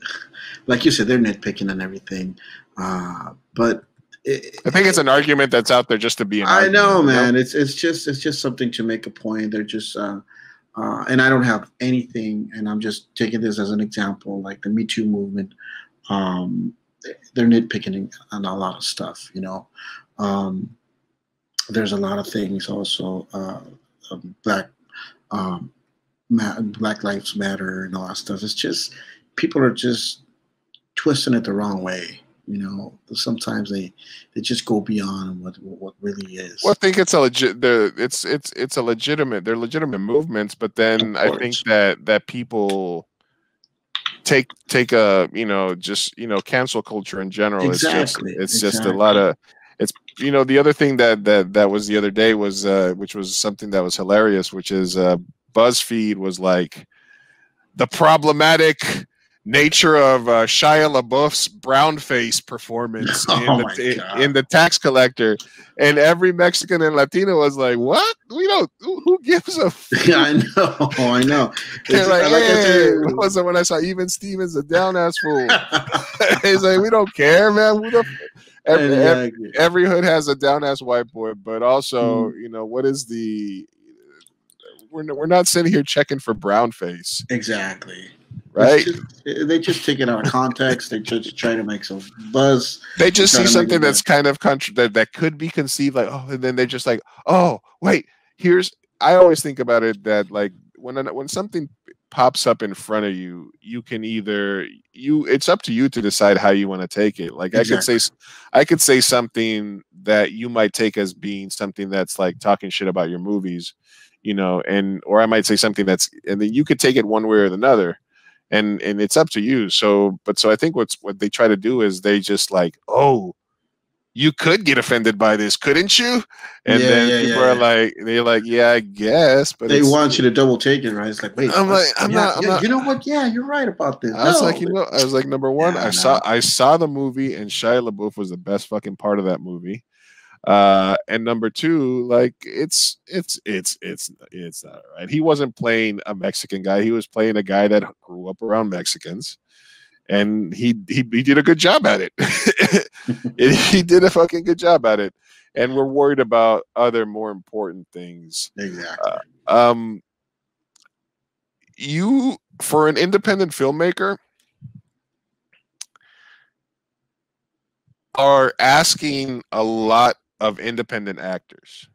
like you said, they're nitpicking and everything. But I think it's an argument that's out there just to be an I argument. know, man. It's just something to make a point. They're just and I don't have anything, and I'm just taking this as an example, like the Me Too movement. They're nitpicking on a lot of stuff, you know. There's a lot of things also. Black Black Lives Matter and all that stuff. It's just people are just twisting it the wrong way. You know, sometimes they just go beyond what really is. Well, I think it's a it's a legitimate. They're legitimate movements, but then I think that people take a, you know, just, you know, cancel culture in general. Exactly. It's just a lot of, it's, you know, the other thing that was the other day was which was something that was hilarious, which is BuzzFeed was like the problematic nature of Shia LaBeouf's brown face performance in the Tax Collector, and every Mexican and Latino was like, "What? We don't. Who gives a?" Yeah, I know. They're like, hey, was it when I saw Even Stevens, a down ass fool? He's like, we don't care, man. Every hood has a down ass white boy, but also, you know, what is the? We're not sitting here checking for brown face. Exactly. Right? They just take it out of context. They just try to make some buzz. They just see something that's kind of that could be conceived like, oh, and then they're just like, oh, wait, I always think about it that like when something pops up in front of you, you can it's up to you to decide how you want to take it. Like exactly. I could say something that you might take as being something that's like talking shit about your movies, you know, or I might say something and then you could take it one way or another. And it's up to you. So I think what they try to do is they just like, oh, you could get offended by this, couldn't you? And then people are like, they're like, yeah, I guess, but they want you to double take it, right? It's like, wait, I'm not. You know what? Yeah, you're right about this. I was like, number one, I saw the movie, and Shia LaBeouf was the best fucking part of that movie. And number two, like it's not right. He wasn't playing a Mexican guy. He was playing a guy that grew up around Mexicans, and he did a good job at it. He did a fucking good job at it. And we're worried about other more important things. Exactly. You, for an independent filmmaker, are asking a lot of independent actors.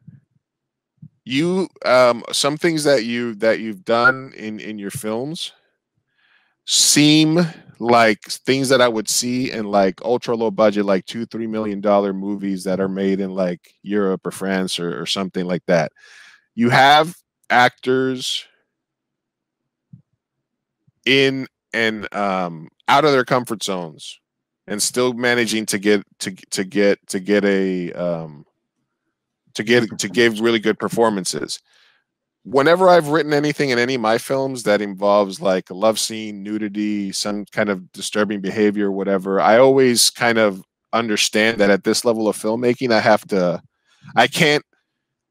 you some things that you've done in your films seem like things that I would see in like ultra low budget, like $2-3 million movies that are made in like Europe or France or something like that. You have actors in and out of their comfort zones and still managing to get a to give really good performances. Whenever I've written anything in any of my films that involves like a love scene, nudity, some kind of disturbing behavior, whatever, I always kind of understand that at this level of filmmaking, I can't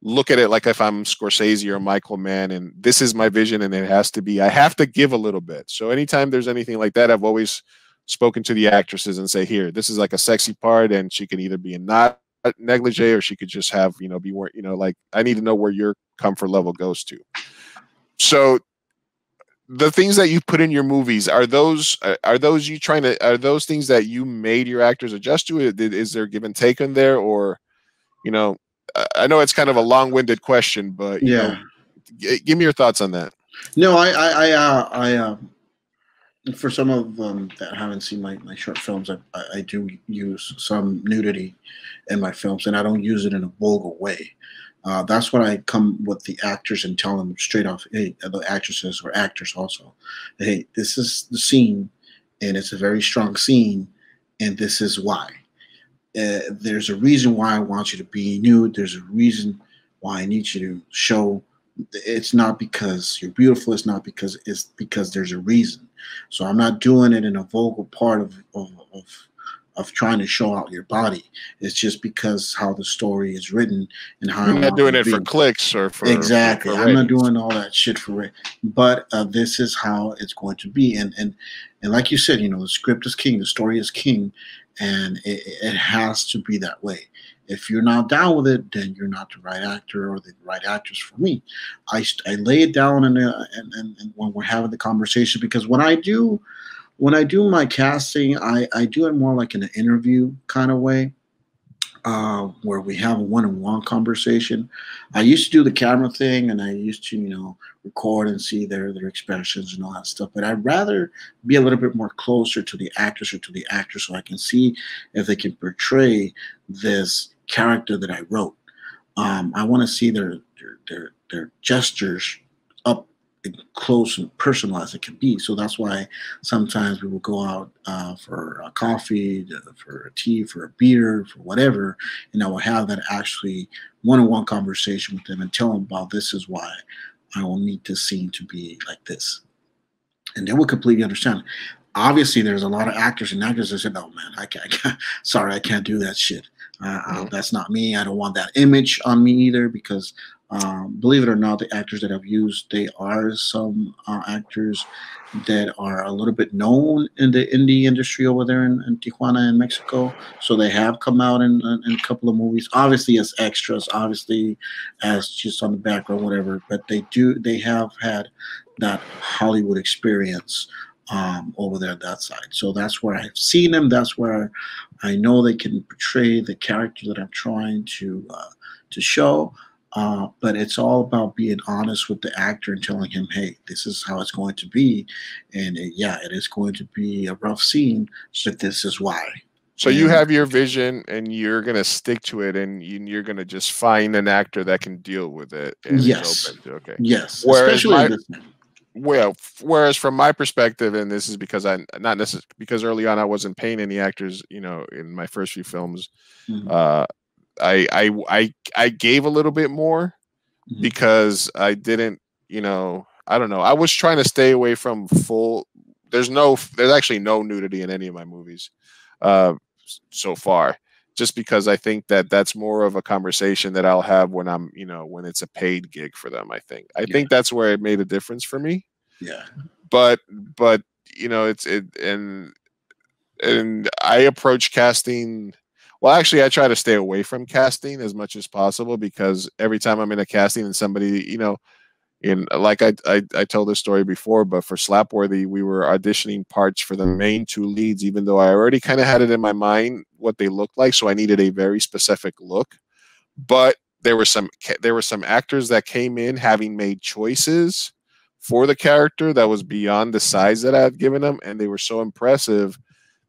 look at it like if I'm Scorsese or Michael Mann and this is my vision and it has to be, I have to give a little bit. So anytime there's anything like that, I've always spoken to the actresses and say, here, this is like a sexy part and she can either be in not negligee or she could just have, be more, like I need to know where your comfort level goes to. So the things that you put in your movies, are those things that you made your actors adjust to? Is there give and take on there, or I know it's kind of a long-winded question, but give me your thoughts on that. No, I for some of them that haven't seen my short films, I do use some nudity in my films, and I don't use it in a vulgar way. That's when I come with the actors and tell them straight off, hey, the actresses or actors also, hey, this is the scene, and it's a very strong scene, and this is why. There's a reason why I want you to be nude. There's a reason why I need you to show. It's not because you're beautiful. It's not because there's a reason. So I'm not doing it in a vulgar part of trying to show out your body. It's just because how the story is written and how you're not doing it for clicks or for exactly. For I'm not doing all that shit for it. But this is how it's going to be. And like you said, the script is king, the story is king, and it has to be that way. If you're not down with it, then you're not the right actor or the right actress for me. I lay it down and when we're having the conversation, because when I do my casting, I do it more like in an interview kind of way, where we have a one-on-one conversation. I used to do the camera thing, and I used to record and see their expressions and all that stuff. But I'd rather be a little bit more closer to the actress or to the actor, so I can see if they can portray this character that I wrote. I want to see their gestures up and close and personalized it can be. So that's why sometimes we will go out for a coffee, for a tea, for a beer, for whatever, and I will have that actually one-on-one conversation with them and tell them about this is why I will need this scene to be like this. And they will completely understand. Obviously, there's a lot of actors and actors that say, no, man, I can't sorry, I can't do that shit. That's not me. I don't want that image on me either, because believe it or not, the actors that I've used, they are some actors that are a little bit known in the indie industry over there in Tijuana in Mexico. So they have come out in a couple of movies, obviously as extras, obviously as just on the background, whatever. But they have had that Hollywood experience over there on that side. So that's where I've seen them. That's where I know they can portray the character that I'm trying to show. But it's all about being honest with the actor and telling him, hey, this is how it's going to be. And it is going to be a rough scene, but this is why. So you have your vision and you're going to stick to it, and you're going to just find an actor that can deal with it. And yes. Is open to, okay. Yes. Whereas from my perspective, and this is because not necessarily because early on I wasn't paying any actors, in my first few films, I gave a little bit more because I didn't, I don't know. I was trying to stay away from full. There's actually no nudity in any of my movies so far, just because I think that that's more of a conversation that I'll have when I'm, when it's a paid gig for them. I think that's where it made a difference for me. Yeah. But and I approach casting. Well, actually, I try to stay away from casting as much as possible, because every time I'm in a casting and somebody, like I told this story before, but for Slapworthy, we were auditioning parts for the main two leads, even though I already kind of had it in my mind what they looked like. So I needed a very specific look. But there were some actors that came in having made choices for the character that was beyond the size that I had given them, and they were so impressive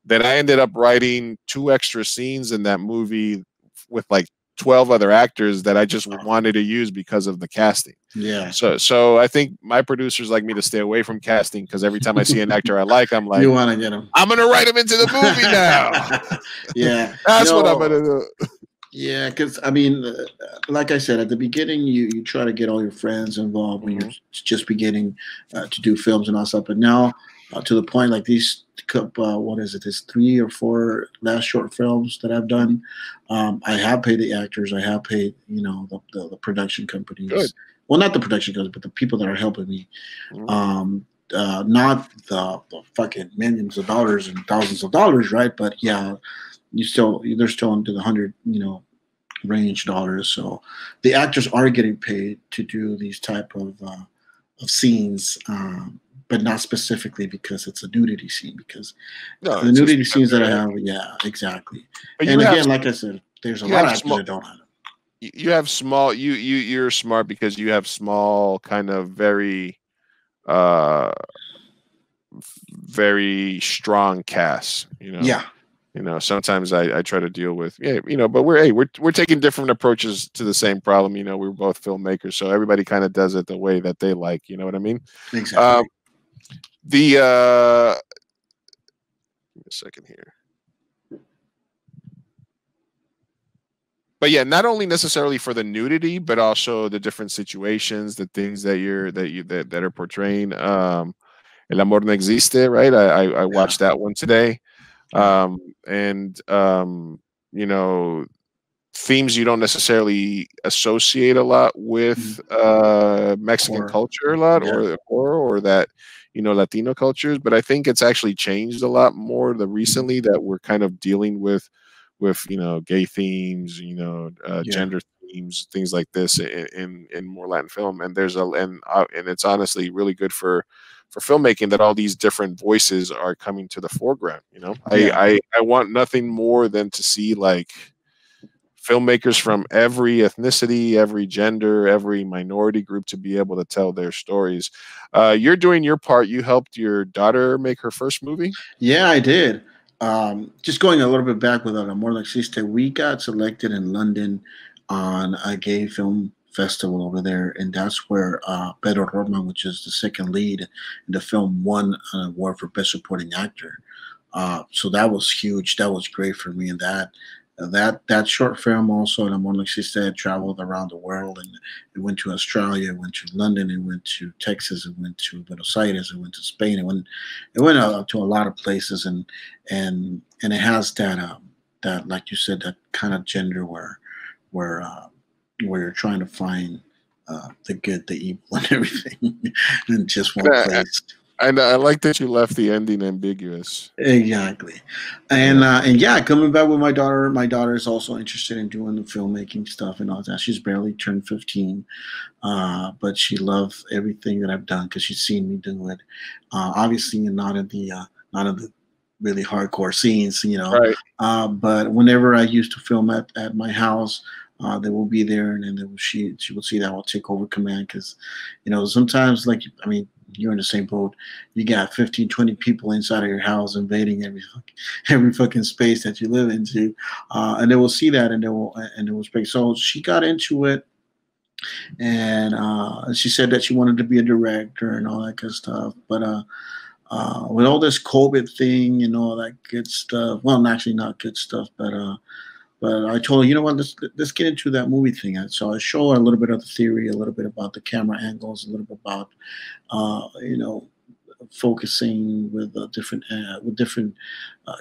that I ended up writing 2 extra scenes in that movie with like 12 other actors that I just wanted to use because of the casting. Yeah. So I think my producers like me to stay away from casting, because every time I see an actor I like, I'm like, you want to get him. I'm gonna write him into the movie now. Yeah, That's what I'm gonna do. Yeah, because I mean, like I said at the beginning, you try to get all your friends involved when you're just beginning to do films and all stuff. But now, to the point, like these, what is it? This 3 or 4 last short films that I've done. I have paid the actors. I have paid, the production companies. Good. Well, not the production companies, but the people that are helping me. Not the fucking millions of dollars and thousands of dollars, right? But yeah, they're still into the $100, range dollars. So the actors are getting paid to do these type of scenes, but not specifically because it's a nudity scene. Because the nudity scenes that I have, yeah, exactly. But and again, like I said, there's a lot of actors that don't have it. You have small. You're smart because you have small, kind of very strong casts. Yeah. Sometimes I try to deal with, but we're taking different approaches to the same problem. We're both filmmakers, so everybody kind of does it the way that they like. You know what I mean? Exactly. Give me a second here. But yeah, not only necessarily for the nudity, but also the different situations, the things that are portraying. El amor no existe, right? I watched that one today. Themes you don't necessarily associate a lot with Mexican culture a lot, or that Latino cultures, but I think it's actually changed a lot more recently that we're kind of dealing with gay themes, gender themes, things like this in more Latin film, and it's honestly really good for filmmaking that all these different voices are coming to the foreground. I want nothing more than to see like filmmakers from every ethnicity, every gender, every minority group to be able to tell their stories. You're doing your part. You helped your daughter make her first movie. Yeah, I did. Just going a little bit back with El amor no existe, we got selected in London on a gay film festival over there, and that's where Pedro Roma, which is the second lead in the film, won an award for Best Supporting Actor. So that was huge. That was great for me, and that short film also, and amor no existe, traveled around the world, and it went to Australia, it went to London, it went to Texas, it went to Buenos Aires, it went to Spain, it went to a lot of places, and it has that like you said, that kind of gender where you're trying to find the good, the evil, and everything in just one place. I like that you left the ending ambiguous. Exactly, and yeah, coming back with my daughter. My daughter is also interested in doing the filmmaking stuff and all that. She's barely turned 15, but she loves everything that I've done because she's seen me do it. Obviously, not in the really hardcore scenes, Right. But whenever I used to film at my house, they will be there, and then she will see that I will take over command because, sometimes, like, I mean, you're in the same boat. You got 15, 20 people inside of your house invading every fucking space that you live into, and they will see that, and they will speak. So she got into it, and she said that she wanted to be a director and all that good stuff. But with all this COVID thing and all that good stuff, well, actually not good stuff, but I told her, you know what, let's get into that movie thing. So I show her a little bit of the theory, a little bit about the camera angles, a little bit about, focusing with different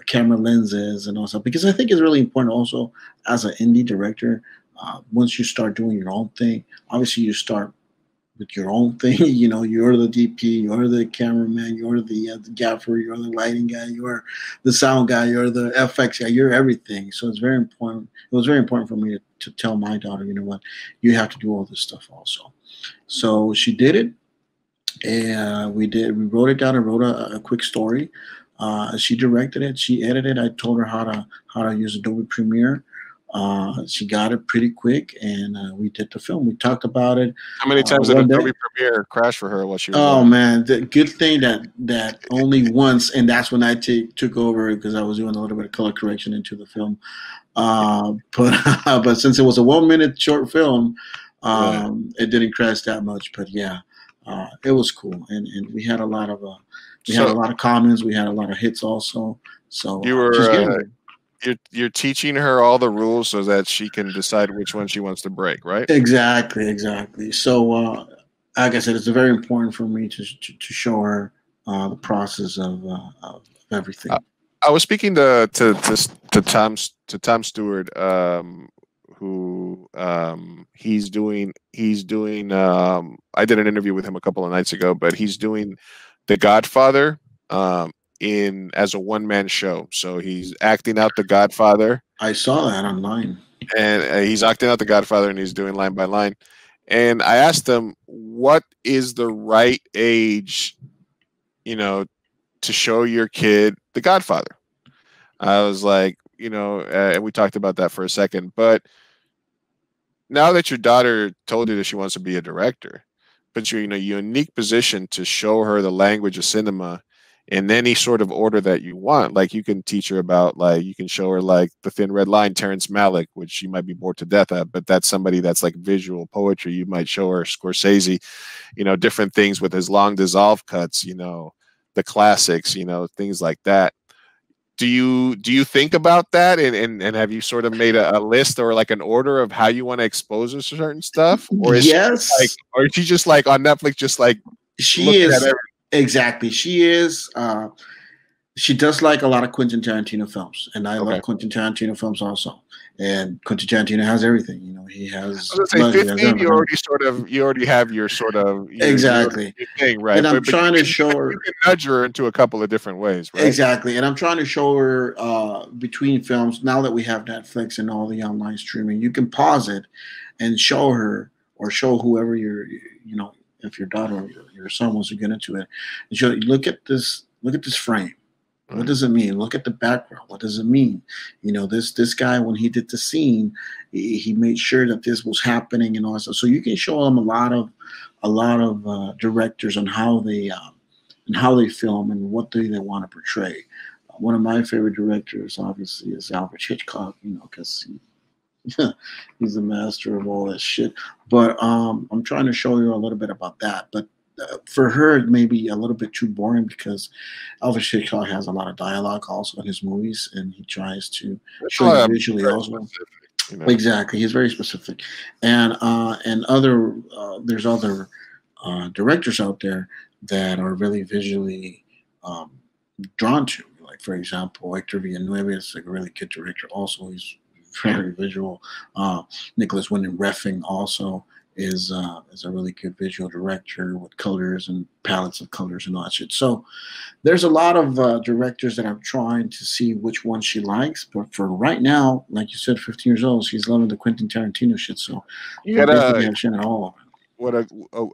camera lenses and also, because I think it's really important also as an indie director. Once you start doing your own thing, obviously you start with your own thing. You're the DP, you're the cameraman, you're the gaffer, you're the lighting guy, you're the sound guy, you're the FX guy, you're everything. So it's very important. It was very important for me to tell my daughter, you know what, you have to do all this stuff also. So she did it, and we wrote it down and wrote a quick story. She directed it, she edited it. I told her how to use Adobe Premiere. She got it pretty quick, and we did the film. We talked about it. How many times did one day. Adobe Premiere crash for her while she was Oh learning? man, the good thing that only once, and that's when I took over because I was doing a little bit of color correction into the film. But since it was a 1 minute short film, Right. it didn't crash that much. But yeah, it was cool, and we had a lot of So comments. We had a lot of hits also. So you she's were getting there. you're teaching her all the rules so that she can decide which one she wants to break, right? Exactly. So, like I said, it's very important for me to show her the process of everything. I was speaking to Tom Stewart, who he's doing. I did an interview with him a couple of nights ago, but he's doing The Godfather in as a one-man show. So he's acting out The Godfather. I saw that online. And he's acting out The Godfather, and he's doing line by line. And I asked him, what is the right age, to show your kid The Godfather? I was like, and we talked about that for a second. But now that your daughter told you that she wants to be a director, but you're in a unique position to show her the language of cinema in any sort of order that you want. Like you can teach her about, like, you can show her like The Thin Red Line, Terrence Malick, which she might be bored to death at, but that's somebody that's like visual poetry. You might show her Scorsese, different things with his long dissolve cuts, the classics, things like that. Do you think about that, and have you sort of made a list or like an order of how you want to expose her to certain stuff, or is Yes, she just like on Netflix, just like she is. Exactly, she is. She does like a lot of Quentin Tarantino films, and I love Quentin Tarantino films also. And Quentin Tarantino has everything. He has. I was gonna say 15. You already have your sort of exactly your thing, right? And I'm trying to show her. You can nudge her into a couple of different ways, right? Exactly, and I'm trying to show her between films. Now that we have Netflix and all the online streaming, you can pause it and show her, or show whoever if your daughter or your son wants to get into it, and show, look at this frame. What does it mean? Look at the background. What does it mean? This guy, when he did the scene, he made sure that this was happening and all that stuff. So you can show them a lot of directors on how they film and what they want to portray. One of my favorite directors, obviously, is Alfred Hitchcock. Because he's the master of all that shit. But I'm trying to show you a little bit about that. But for her, it may be a little bit too boring because Alfred Hitchcock has a lot of dialogue also in his movies, and he tries to show you visually also. Exactly, he's very specific, and there's other directors out there that are really visually drawn to. Like, for example, Hector Villanueva is a really good director. Also, he's very visual. Nicholas Winding Refn also is a really good visual director with colors and palettes of colors and all that shit. So there's a lot of directors that I'm trying to see which one she likes. But for right now, like you said, 15 years old, she's loving the Quentin Tarantino shit. So you got all. What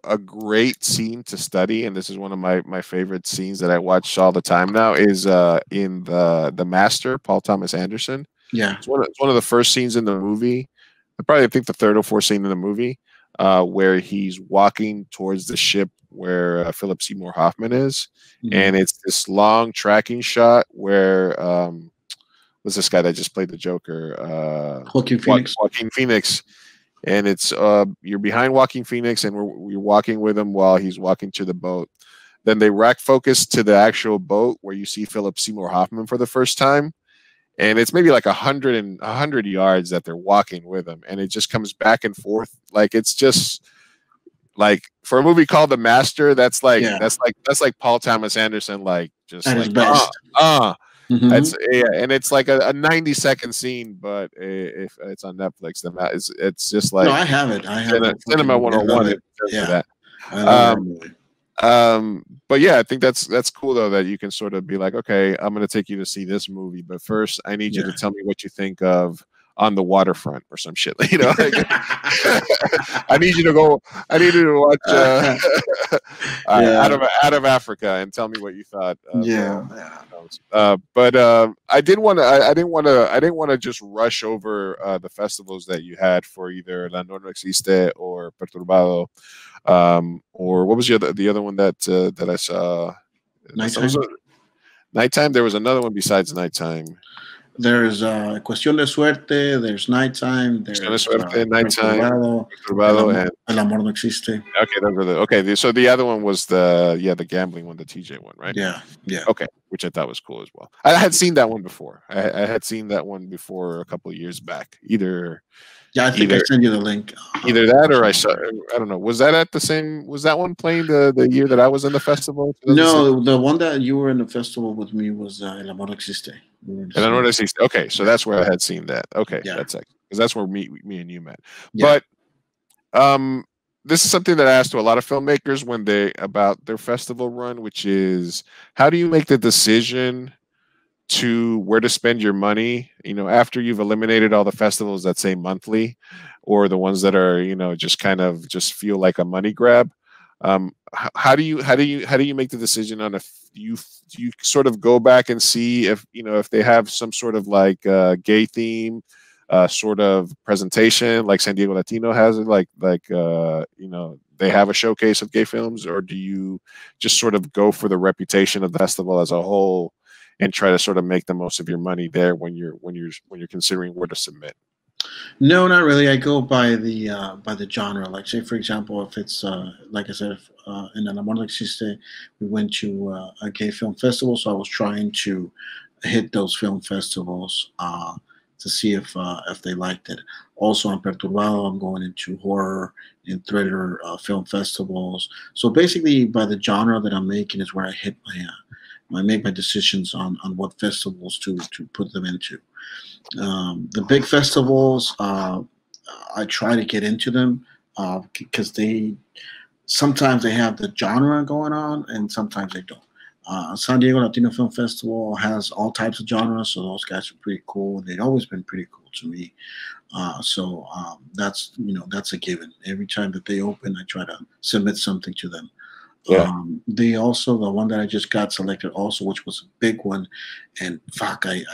a great scene to study, and this is one of my favorite scenes that I watch all the time now, is in the Master, Paul Thomas Anderson. Yeah, it's one of the first scenes in the movie. I think the third or fourth scene in the movie, where he's walking towards the ship where Philip Seymour Hoffman is, and it's this long tracking shot where was this guy that just played the Joker, Joaquin Phoenix. Joaquin Phoenix, and it's you're behind Joaquin Phoenix, and you're walking with him while he's walking to the boat. Then they rack focus to the actual boat where you see Philip Seymour Hoffman for the first time. And it's maybe like 100 yards that they're walking with him, and it just comes back and forth. Like, it's just like, for a movie called The Master, that's like Paul Thomas Anderson, like, just at like his best. That's and it's like a 90-second scene, but if it's on Netflix, then it's just like, no, I have it. Cinema 101. Yeah, I love that movie. But yeah, I think that's cool though, that you can sort of be like, okay, I'm going to take you to see this movie, but first I need you to tell me what you think of on the waterfront or some shit. You know, like, I need you to go. I need you to watch out of Africa and tell me what you thought. But I didn't want to just rush over the festivals that you had for either La No Existe or Perturbado, or what was the other one that I saw? Nighttime. Nighttime. There was another one besides Nighttime. There's Cuestión de Suerte. There's Nighttime. There's Cuestión de Suerte, Nighttime, Perturbado, and El Amor No Existe. Okay, those were okay. So the other one was the gambling one, the TJ one, right? Yeah. Okay, which I thought was cool as well. I had seen that one before. I had seen that one before a couple of years back. I think I sent you the link. Either that or I saw. I don't know. Was that at the same? Was that one playing the year that I was in the festival? No, the one that you were in the festival with me was El Amor No Existe. El Amor No Existe. Okay, so that's where I had seen that. Okay, that's because that's where me and you met. Yeah. But this is something that I asked to a lot of filmmakers when about their festival run, which is how do you make the decision to where to spend your money, after you've eliminated all the festivals that say monthly or the ones that are, just kind of just feel like a money grab. How do you make the decision on if you sort of go back and see if they have some sort of like gay theme sort of presentation like San Diego Latino has it, like they have a showcase of gay films, or do you just sort of go for the reputation of the festival as a whole and try to sort of make the most of your money there when you're considering where to submit? No, not really. I go by the genre. Like, say for example, if it's like I said, in El Amor No Existe, we went to a gay film festival, so I was trying to hit those film festivals to see if they liked it. Also on Perturbado, I'm going into horror and thriller film festivals. So basically, by the genre that I'm making is where I hit I make my decisions on what festivals to put them into. The big festivals, I try to get into them because sometimes they have the genre going on and sometimes they don't. San Diego Latino Film Festival has all types of genres, so those guys are pretty cool. They've always been pretty cool to me. So that's a given. Every time that they open, I try to submit something to them. Yeah. The one that I just got selected also, which was a big one, and fuck, I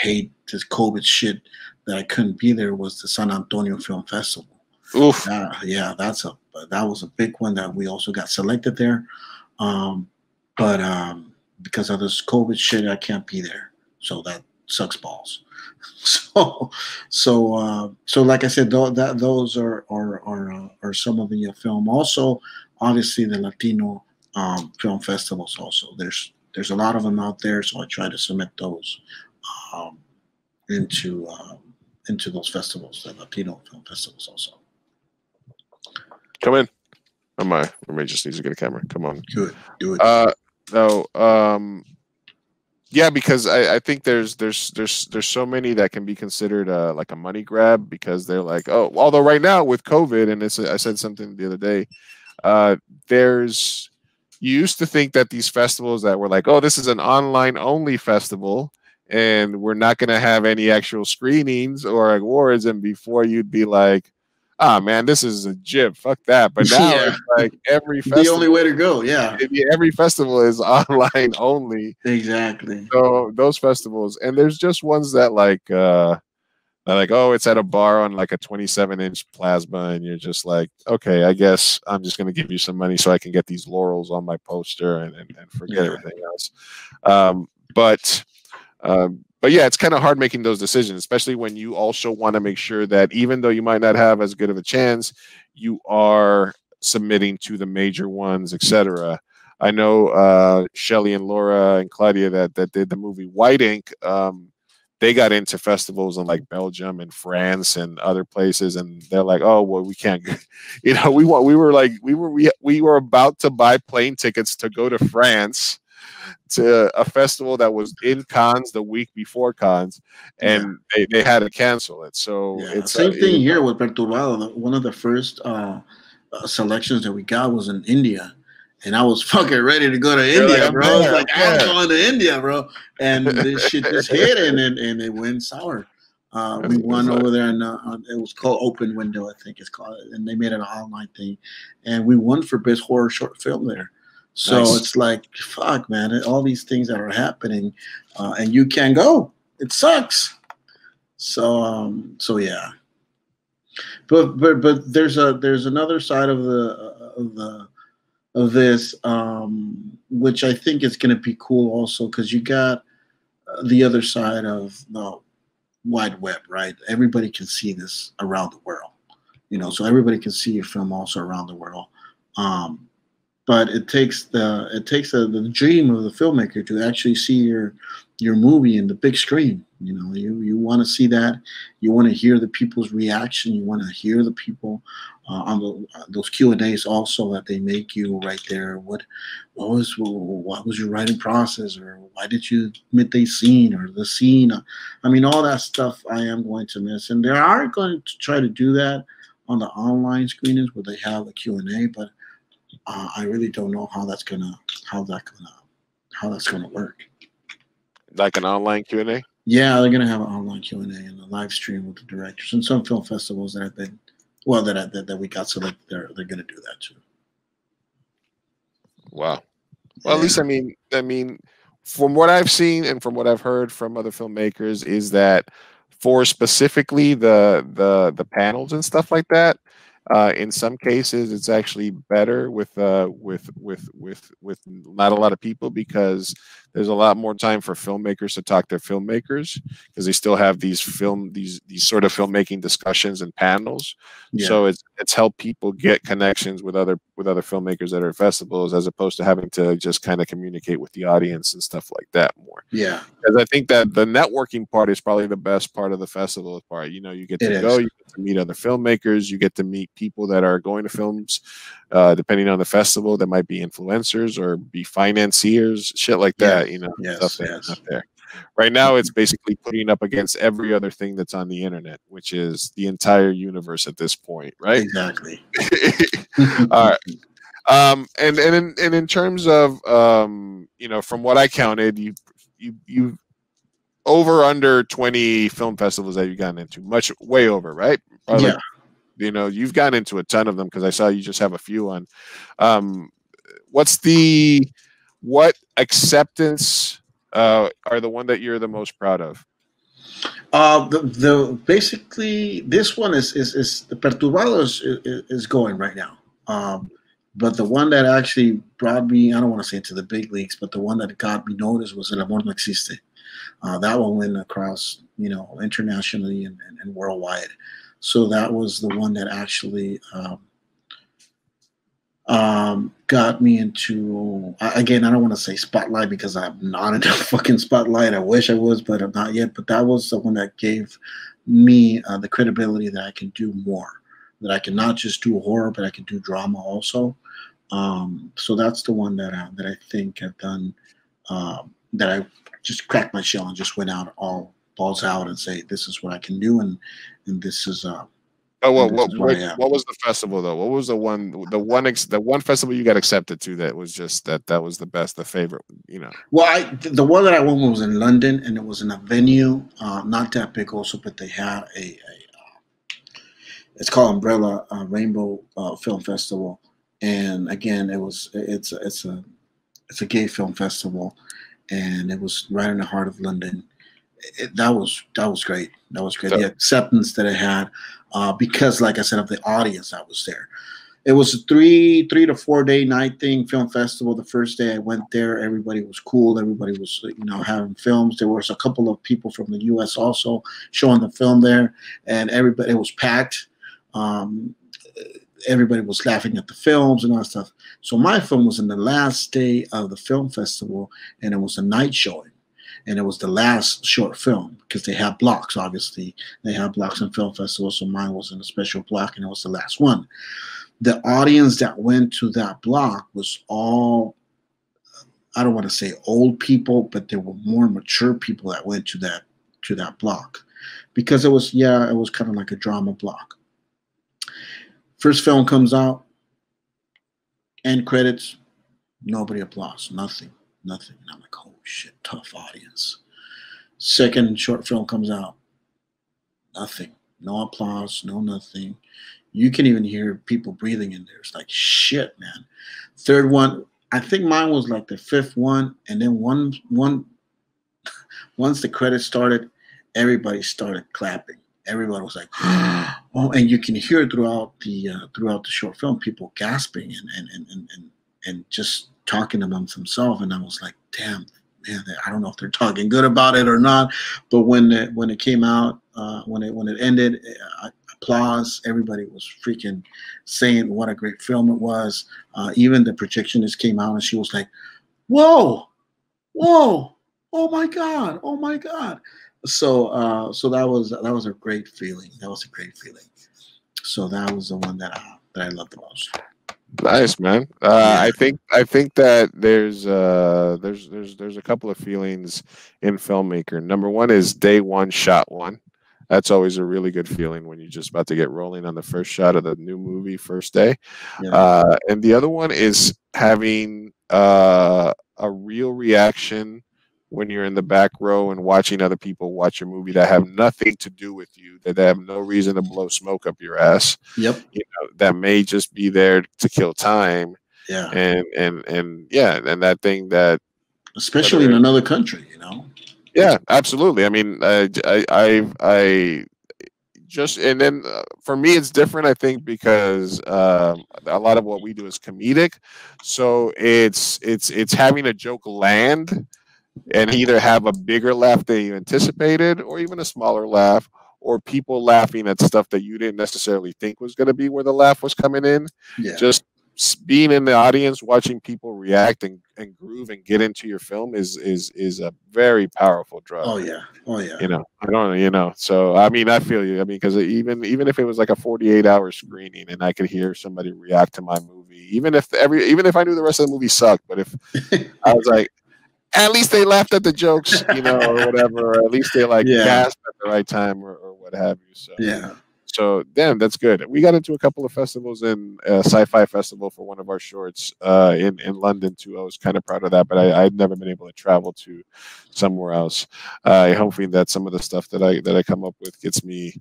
hate this COVID shit that I couldn't be there, was the San Antonio Film Festival. Oof. Yeah, that was a big one that we also got selected there. But because of this COVID shit, I can't be there. So that sucks balls. So like I said, those are some of the film. Also, obviously the Latino film festivals. Also, there's a lot of them out there, so I try to submit those into those festivals, the Latino film festivals. Also, come in. Roommate just needs to get a camera. Come on. Good. Do it. Yeah, because I think there's so many that can be considered like a money grab, because they're like, oh, although right now with COVID, and I said something the other day, you used to think that these festivals that were like, oh, this is an online only festival and we're not going to have any actual screenings or awards, and before you'd be like, ah, man, this is a jib. Fuck that. But now it's like every festival. The only way to go, yeah. Every festival is online only. Exactly. So those festivals, and there's just ones that like, oh, it's at a bar on like a 27-inch plasma, and you're just like, okay, I guess I'm just going to give you some money so I can get these laurels on my poster and forget everything else. But yeah, it's kind of hard making those decisions, especially when you also want to make sure that even though you might not have as good of a chance, you are submitting to the major ones, etc. I know Shelly and Laura and Claudia that did the movie White Ink. They got into festivals in like Belgium and France and other places, and they're like, oh, well, we can't, we were about to buy plane tickets to go to France to a festival that was in Cannes the week before Cannes, and they had to cancel it. So it's same thing here with Perturbado. One of the first selections that we got was in India, and I was fucking ready to go to India, bro. I was like, I'm going to India, bro. And this shit just hit, and it went sour. We Is won that over there, and it was called Open Window, I think it's called, and they made it an online thing, and we won for best horror short film there. So nice? it's like, fuck, man, all these things that are happening, and you can't go. It sucks. So yeah. But there's another side of this, which I think is going to be cool also, because you got the other side of the wide web, right? Everybody can see this around the world, so everybody can see your film also around the world. But it takes the dream of the filmmaker to actually see your movie in the big screen. You want to see that. You want to hear the people's reaction. You want to hear the people on those Q&As also that they make you right there. What was your writing process, or why did you admit the scene or the scene? I mean, all that stuff I am going to miss, and they are going to try to do that on the online screenings where they have the Q&A, but I really don't know how that's gonna work. Like an online Q&A? Yeah, they're gonna have an online Q&A and a live stream with the directors, and some film festivals that have been, well, that we got selected, they're gonna do that too. Wow. Well, Yeah. at least I mean, from what I've seen and from what I've heard from other filmmakers, is that for specifically the panels and stuff like that, in some cases it's actually better with not a lot of people, because there's a lot more time for filmmakers to talk to filmmakers, because they still have these sort of filmmaking discussions and panels. Yeah. So it's helped people get connections with other filmmakers that are at festivals, as opposed to having to just kind of communicate with the audience and stuff like that more. Yeah. Because I think that the networking part is probably the best part of the festival part. You get to go, you get to meet other filmmakers, you get to meet people that are going to films, depending on the festival, that might be influencers or be financiers, shit like that. Stuff that's not there. Right now, it's basically putting up against every other thing that's on the internet, which is the entire universe at this point, right? Exactly. All right. And in terms of from what I counted, you over under 20 film festivals that you've gotten into, way over, right? Probably, yeah. You've gotten into a ton of them, because I saw you just have a few on. What acceptance are the one that you're the most proud of? The basically this one is the Perturbado is going right now. But the one that actually brought me, I don't want to say into the big leagues, but the one that got me noticed was El Amor No Existe. That one went across, internationally and worldwide. So that was the one that actually got me into, again, I don't want to say spotlight, because I'm not in the fucking spotlight. I wish I was, but I'm not yet. But that was the one that gave me the credibility that I can do more, that I can not just do horror, but I can do drama also. So that's the one that I think I've done, that I just cracked my shell and just went out all balls out and say, this is what I can do, and this is what was the festival though? What was the one festival you got accepted to that was just that was the best, the favorite? Well, the one that I went was in London, and it was in a venue not that big also, but they had it's called Umbrella Rainbow Film Festival, and again, it's a gay film festival, and it was right in the heart of London. That was great. That was great. The acceptance that it had, because, like I said, of the audience that was there. It was a 3 to 4 day night thing, film festival. The first day I went there, everybody was cool. Everybody was, having films. There was a couple of people from the U.S. also showing the film there, and it was packed. Everybody was laughing at the films and all that stuff. So my film was in the last day of the film festival, and it was a night showing. And it was the last short film, because they have blocks, obviously. They have blocks in film festivals, so mine was in a special block, and it was the last one. The audience that went to that block was all, I don't want to say old people, but there were more mature people that went to that block, because it was kind of like a drama block. First film comes out, end credits, nobody applauds, nothing. And I'm like, oh shit, tough audience. Second short film comes out, Nothing. No applause. No nothing. You can even hear people breathing in there. It's like shit, man. Third one, I think mine was like the fifth one, and then once the credits started, everybody started clapping. Everybody was like, "Oh!" And you can hear throughout the short film people gasping and just talking amongst themselves. And I was like, "Damn, man! I don't know if they're talking good about it or not." But when it came out, when it ended, applause. Everybody was freaking saying what a great film it was. Even the projectionist came out and she was like, "Whoa, whoa! Oh my god! Oh my god!" So that was a great feeling. That was a great feeling. So that was the one that I loved the most. Nice, man. Yeah. I think that there's a couple of feelings in filmmaker. Number one is day one, shot one. That's always a really good feeling when you're just about to get rolling on the first shot of the new movie, first day. Yeah. And the other one is having a real reaction when you're in the back row and watching other people watch your movie that have nothing to do with you, that have no reason to blow smoke up your ass. Yep. You know, that may just be there to kill time. Yeah. And yeah, and that thing that, Especially in another country, you know. yeah, absolutely. I mean, I just, and then for me it's different, I think, because a lot of what we do is comedic, so it's having a joke land and either have a bigger laugh than you anticipated or even a smaller laugh, or people laughing at stuff that you didn't necessarily think was going to be where the laugh was coming in. Yeah. Just being in the audience, watching people react and groove and get into your film is a very powerful drug. Oh yeah. Oh yeah. You know, I don't, you know, so I mean, I feel you. I mean, because even if it was like a 48-hour screening and I could hear somebody react to my movie, even if I knew the rest of the movie sucked, but if I was like, at least they laughed at the jokes, you know, or whatever, or at least they like gasped at the right time, or what have you. So yeah. So damn, that's good. We got into a couple of festivals in Sci-Fi Festival for one of our shorts in London too. I was kind of proud of that, but I'd never been able to travel to somewhere else. Hoping that some of the stuff that I come up with gets me,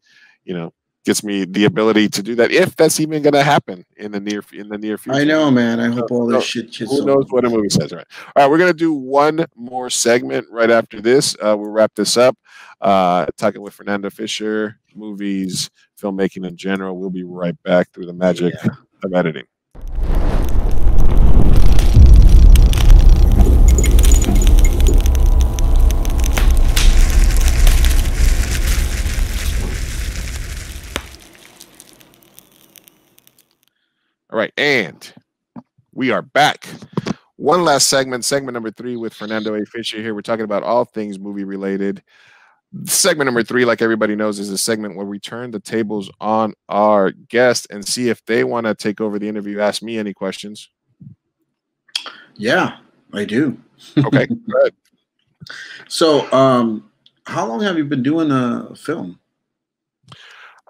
you know, gets me the ability to do that, if that's even going to happen in the near future. I know, man. I hope all this shit. Who knows what a movie says, right? All right, we're going to do one more segment right after this. We'll wrap this up. Talking with Fernando Fisher, movies, filmmaking in general. We'll be right back through the magic of editing. All right, and we are back. One last segment number 3 with Fernando A Fisher here. We're talking about all things movie related. Segment number 3, like everybody knows, is a segment where we turn the tables on our guest and see if they want to take over the interview. Ask me any questions. Yeah, I do. Okay, go ahead. So, how long have you been doing a film?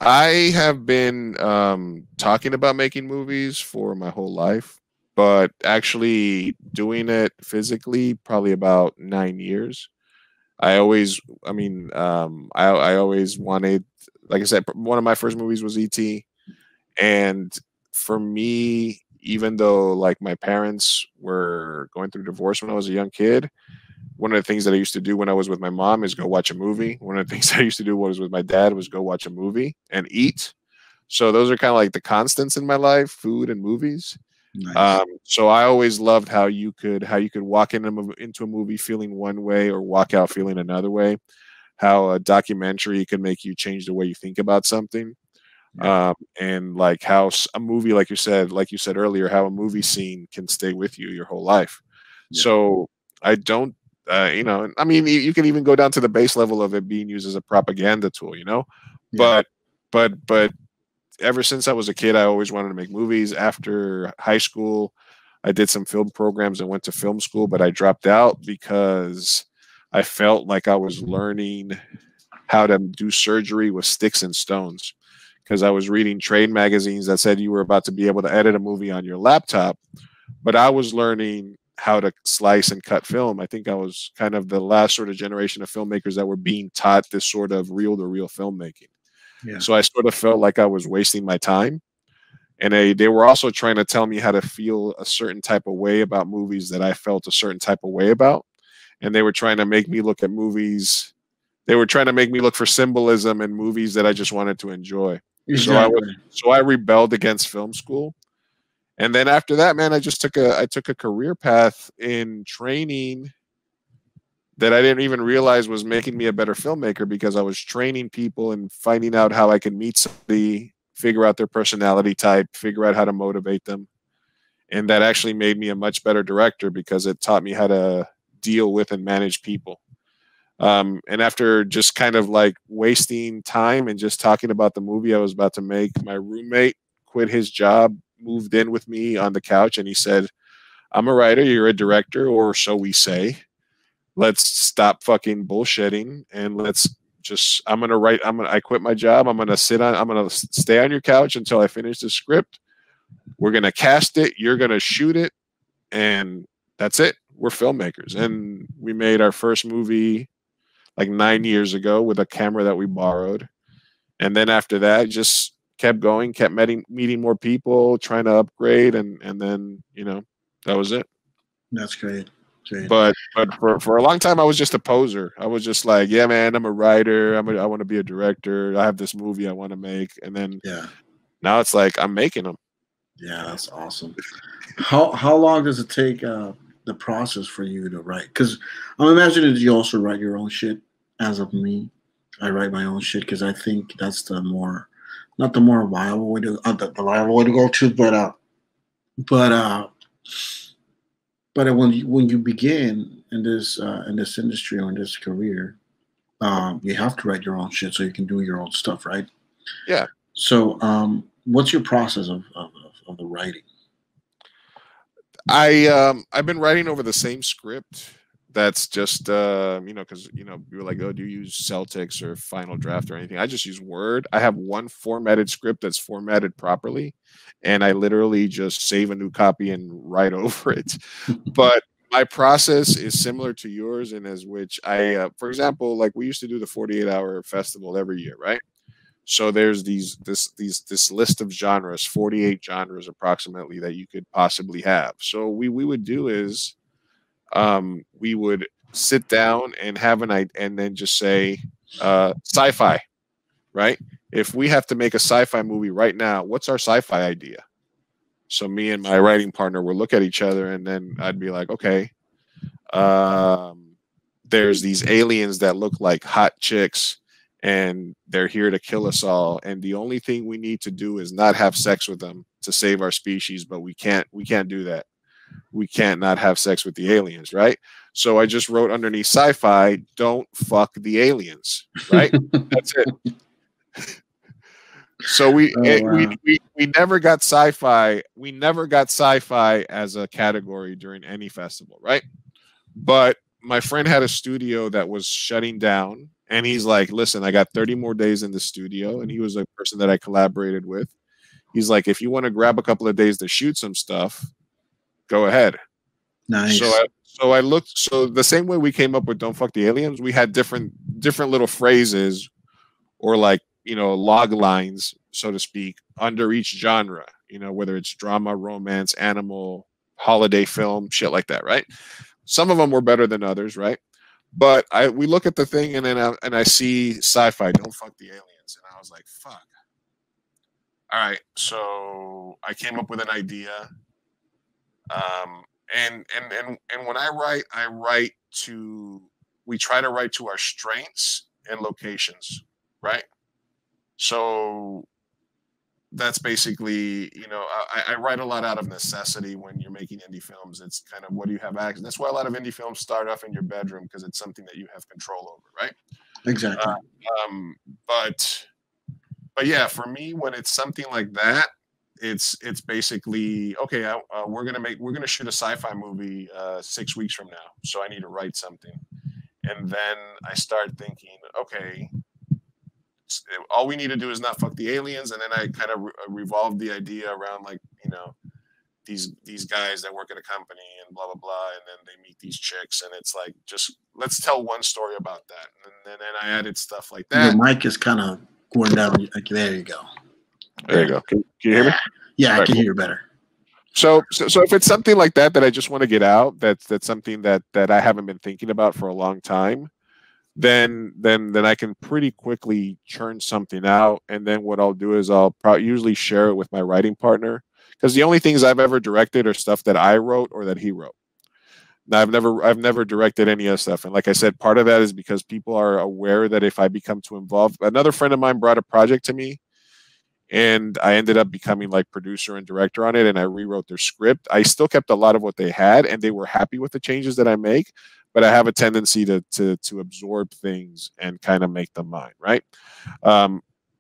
I have been talking about making movies for my whole life, but actually doing it physically probably about 9 years. I always wanted, like I said, one of my first movies was E.T. And for me, even though like my parents were going through divorce when I was a young kid, one of the things that I used to do when I was with my mom is go watch a movie. One of the things I used to do when I was with my dad was go watch a movie and eat. So those are kind of like the constants in my life, food and movies. Nice. So I always loved how you could walk into a movie feeling one way or walk out feeling another way. How a documentary could make you change the way you think about something, and like how a movie, like you said earlier, how a movie scene can stay with you your whole life. Yeah. So I don't, you know, I mean, you can even go down to the base level of it being used as a propaganda tool, you know, but ever since I was a kid, I always wanted to make movies. After high school, I did some film programs and went to film school, but I dropped out because I felt like I was learning how to do surgery with sticks and stones. Because I was reading trade magazines that said you were about to be able to edit a movie on your laptop, but I was learning how to slice and cut film. I think I was kind of the last sort of generation of filmmakers that were being taught this sort of reel-to-reel filmmaking. Yeah. So I sort of felt like I was wasting my time. And they were also trying to tell me how to feel a certain type of way about movies that I felt a certain type of way about. And they were trying to make me look at movies. They were trying to make me look for symbolism in movies that I just wanted to enjoy. Exactly. So I rebelled against film school. And then after that, man, I took a career path in training that I didn't even realize was making me a better filmmaker, because I was training people and finding out how I could meet somebody, figure out their personality type, figure out how to motivate them. And that actually made me a much better director, because it taught me how to deal with and manage people. And after just kind of like wasting time and just talking about the movie I was about to make, my roommate quit his job, moved in with me on the couch, and he said, "I'm a writer, you're a director, or so we say. Let's stop fucking bullshitting and let's just, I'm going to write, I quit my job. I'm going to stay on your couch until I finish the script. We're going to cast it. You're going to shoot it. And that's it. We're filmmakers." And we made our first movie like 9 years ago with a camera that we borrowed. And then after that, just kept going, kept meeting more people, trying to upgrade. And then, that was it. That's great. Great. But for a long time, I was just a poser. I was just like, yeah, man, I'm a writer. I want to be a director. I have this movie I want to make. And then now it's like I'm making them. Yeah, that's awesome. How long does it take the process for you to write? Because I'm imagining that you also write your own shit. As of me, I write my own shit because I think that's the more, not the more viable way to the viable way to go to, but when you begin in this industry or in this career, you have to write your own shit so you can do your own stuff, right? Yeah. So, what's your process of the writing? I've been writing over the same script. That's just because you were like, oh, do you use Celtics or Final Draft or anything? I just use Word. I have one formatted script that's formatted properly, and I literally just save a new copy and write over it. But my process is similar to yours, in as which for example, like we used to do the 48-hour festival every year, right? So there's this list of genres, 48 genres approximately, that you could possibly have. So we would do is we would sit down and have and then just say sci-fi, right? If we have to make a sci-fi movie right now, what's our sci-fi idea? So me and my writing partner will look at each other, and then I'd be like, okay, there's these aliens that look like hot chicks, and they're here to kill us all. And the only thing we need to do is not have sex with them to save our species, but we can't do that. We can't not have sex with the aliens, right? So I just wrote underneath sci-fi, don't fuck the aliens, right? That's it. So we never got sci-fi. We never got sci-fi as a category during any festival, right? But my friend had a studio that was shutting down, and he's like, listen, I got 30 more days in the studio. And he was a person that I collaborated with. He's like, if you want to grab a couple of days to shoot some stuff, go ahead. Nice. So I looked. So the same way we came up with "Don't Fuck the Aliens," we had different little phrases, or like log lines, so to speak, under each genre. Whether it's drama, romance, animal, holiday film, shit like that, right? Some of them were better than others, right? But we look at the thing, and then I see sci-fi, "Don't Fuck the Aliens," and I was like, fuck. All right, so I came up with an idea. And when we try to write to our strengths and locations, right? So that's basically, I write a lot out of necessity when you're making indie films. It's kind of, what do you have access? That's why a lot of indie films start off in your bedroom, because it's something that you have control over, right? Exactly. But yeah, for me, when it's something like that, it's basically, okay, we're gonna shoot a sci-fi movie 6 weeks from now, so I need to write something. And then I start thinking, okay, all we need to do is not fuck the aliens. And then I kind of revolve the idea around, like, these guys that work at a company and blah blah blah, and then they meet these chicks, and it's like, just let's tell one story about that. And then I added stuff like that. Your mic is kind of going down. Like, there you go. There you go. Can you hear me? Yeah, I right, can cool. hear you better. So if it's something like that that I just want to get out, that's something that I haven't been thinking about for a long time, then I can pretty quickly churn something out. And then what I'll do is I'll usually share it with my writing partner, because the only things I've ever directed are stuff that I wrote or that he wrote. Now, I've never directed any of stuff, and like I said, part of that is because people are aware that if I become too involved, another friend of mine brought a project to me, and I ended up becoming like producer and director on it, and I rewrote their script. I still kept a lot of what they had, and they were happy with the changes that I make, but I have a tendency to absorb things and kind of make them mine, right?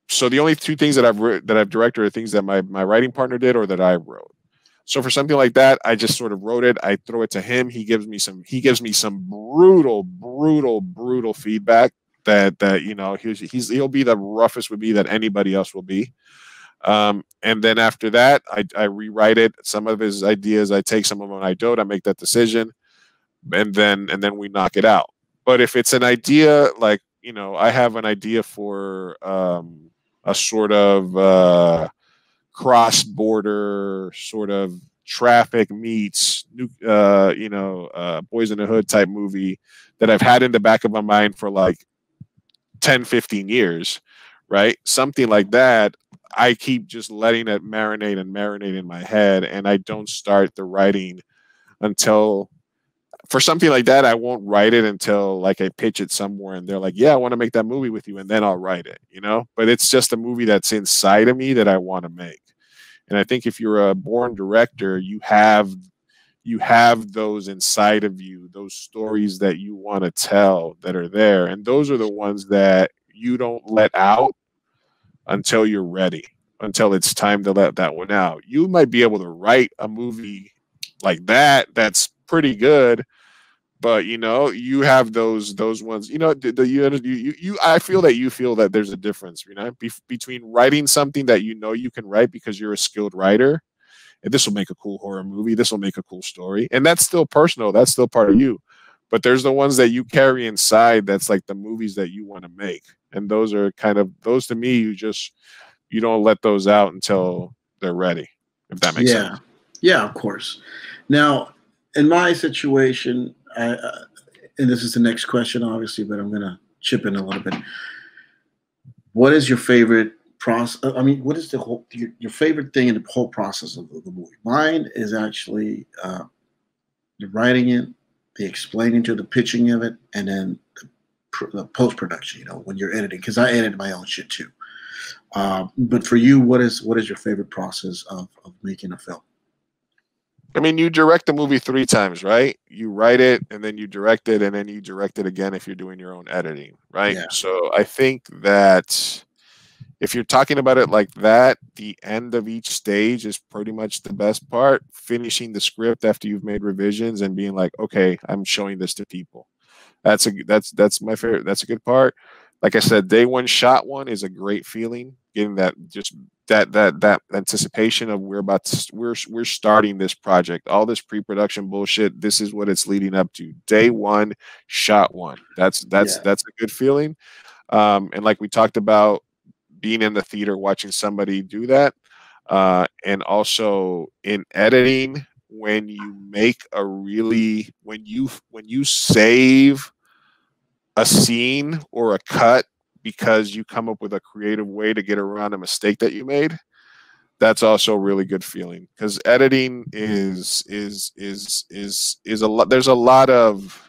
So the only two things that I've directed are things that my writing partner did or that I wrote. So for something like that, I just sort of wrote it. I throw it to him. He gives me some brutal feedback that you know, he'll be the roughest with me that anybody else will be. And then after that, I rewrite it. Some of his ideas I take, some of them I don't. I make that decision, and then we knock it out. But if it's an idea, like, you know, I have an idea for a sort of cross-border sort of traffic meets Boys in the Hood type movie that I've had in the back of my mind for like 10-15 years, right? Something like that. I keep just letting it marinate in my head, and I don't start the writing until, for something like that, I won't write it until like I pitch it somewhere and they're like, yeah, I want to make that movie with you, and then I'll write it, you know? But it's just a movie that's inside of me that I want to make. And I think if you're a born director, you have those inside of you, those stories that you want to tell that are there. And those are the ones that you don't let out until you're ready, until it's time to let that one out. You might be able to write a movie like that that's pretty good, but you know, you have those ones, you know, I feel that you feel that there's a difference, you know, between writing something that you know you can write because you're a skilled writer, and this will make a cool horror movie, this will make a cool story, and that's still personal, that's still part of you. But there's the ones that you carry inside, that's like the movies that you want to make, and those are kind of, those to me, you don't let those out until they're ready, if that makes sense. Yeah, of course. Now, in my situation, and this is the next question, obviously, but I'm going to chip in a little bit. What is your favorite process? I mean, what is your favorite thing in the whole process of the movie? Mine is actually the writing it, the explaining to the pitching of it, and then the post production. You know, when you're editing, because I edit my own shit too. But for you, what is your favorite process of making a film? I mean, you direct the movie 3 times, right? You write it, and then you direct it, and then you direct it again if you're doing your own editing, right? Yeah. So I think that if you're talking about it like that, the end of each stage is pretty much the best part. Finishing the script after you've made revisions and being like, okay, I'm showing this to people. That's my favorite. That's a good part. Like I said, day one, shot one is a great feeling. Getting that, just that anticipation of we're starting this project, all this pre-production bullshit. This is what it's leading up to. Day one, shot one. That's a good feeling. And like we talked about, being in the theater watching somebody do that, and also in editing, when you save a scene or a cut because you come up with a creative way to get around a mistake that you made, that's also a really good feeling, because editing is a lot. There's a lot of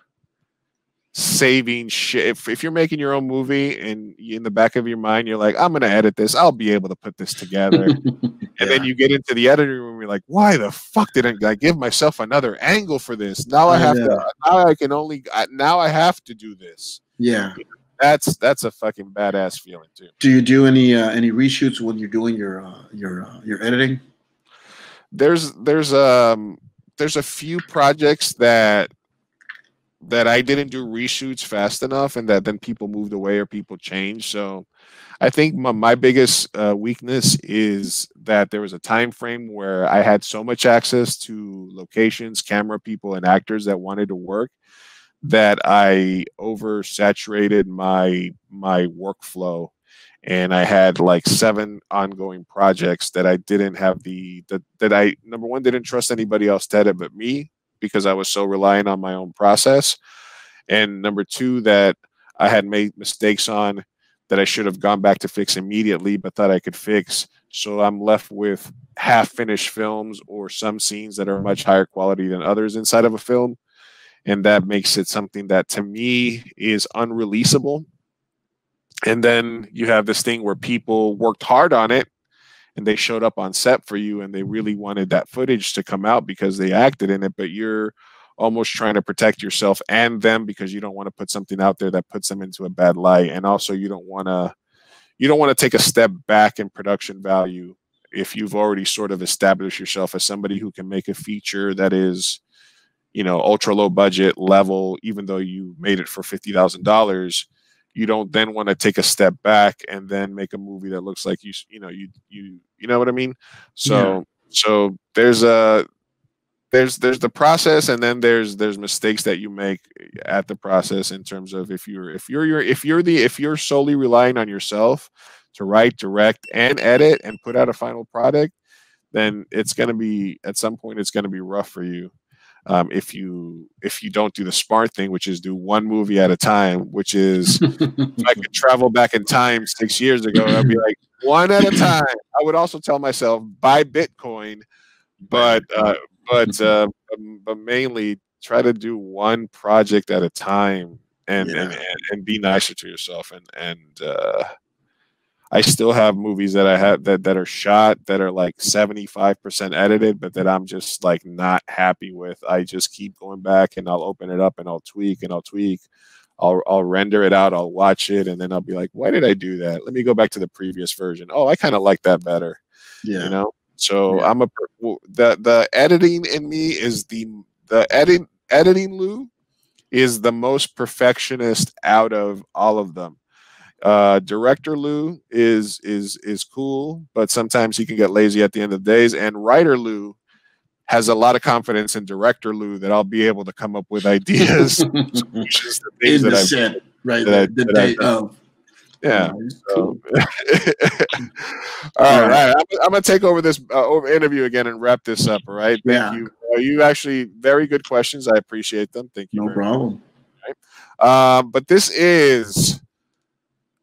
saving shit. If you're making your own movie and in the back of your mind you're like, I'm gonna edit this, I'll be able to put this together. And then you get into the editing room, you're like, why the fuck didn't I give myself another angle for this? Now I have to. Now I have to do this. Yeah, that's a fucking badass feeling too. Do you do any reshoots when you're doing your editing? There's a few projects that I didn't do reshoots fast enough, and that then people moved away or people changed. So I think my biggest weakness is that there was a time frame where I had so much access to locations, camera people, and actors that wanted to work, that I oversaturated my workflow, and I had like 7 ongoing projects that I didn't have that I, number one, didn't trust anybody else to edit but me, because I was so reliant on my own process, and number two, that I had made mistakes on that I should have gone back to fix immediately but thought I could fix. So I'm left with half finished films or some scenes that are much higher quality than others inside of a film, and that makes it something that to me is unreleasable. And then you have this thing where people worked hard on it and they showed up on set for you and they really wanted that footage to come out because they acted in it, but you're almost trying to protect yourself and them because you don't want to put something out there that puts them into a bad light. And also you don't want to take a step back in production value if you've already sort of established yourself as somebody who can make a feature that is, you know, ultra low budget level, even though you made it for $50,000. You don't then want to take a step back and then make a movie that looks like you know what I mean? So there's the process, and then there's mistakes that you make at the process in terms of if you're solely relying on yourself to write, direct, and edit and put out a final product, then it's going to be, at some point, it's going to be rough for you. If you don't do the smart thing, which is do one movie at a time, which is if I could travel back in time 6 years ago, I'd be like, one at a time. I would also tell myself buy Bitcoin, but mainly try to do one project at a time and be nicer to yourself. And I still have movies that I have that are shot that are like 75% edited, but that I'm just like not happy with. I just keep going back and I'll open it up and I'll tweak and I'll tweak. I'll render it out. I'll watch it. And then I'll be like, why did I do that? Let me go back to the previous version. Oh, I kind of like that better. Yeah. You know? So the editing in me is the editing Lou is the most perfectionist out of all of them. Director Lou is cool, but sometimes he can get lazy at the end of the days. And writer Lou has a lot of confidence in director Lou that I'll be able to come up with ideas, solutions to things that I've said, right? The day of. Yeah. So. All right. I'm gonna take over this interview again and wrap this up. All right. Thank you. You actually very good questions. I appreciate them. Thank you. No problem. Right. But this is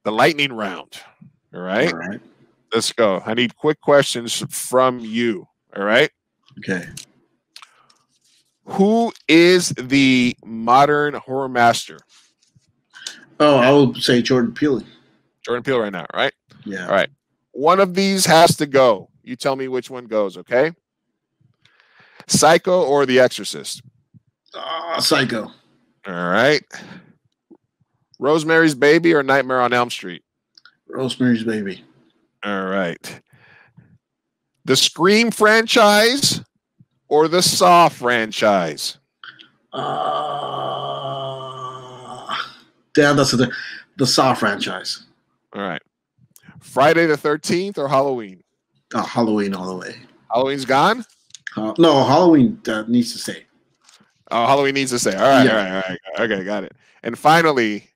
the lightning round. All right. All right. Let's go. I need quick questions from you. All right. Okay. Who is the modern horror master? Oh, I would say Jordan Peele. Jordan Peele right now, right? Yeah. All right. One of these has to go. You tell me which one goes, okay? Psycho or The Exorcist? Psycho. All right. Rosemary's Baby or Nightmare on Elm Street? Rosemary's Baby. All right. The Scream franchise or the Saw franchise? Damn, that's the Saw franchise. All right. Friday the 13th or Halloween? Halloween all the way. Halloween's gone? No, Halloween needs to stay. Oh, Halloween needs to stay. All right, all right. Okay, got it. And finally,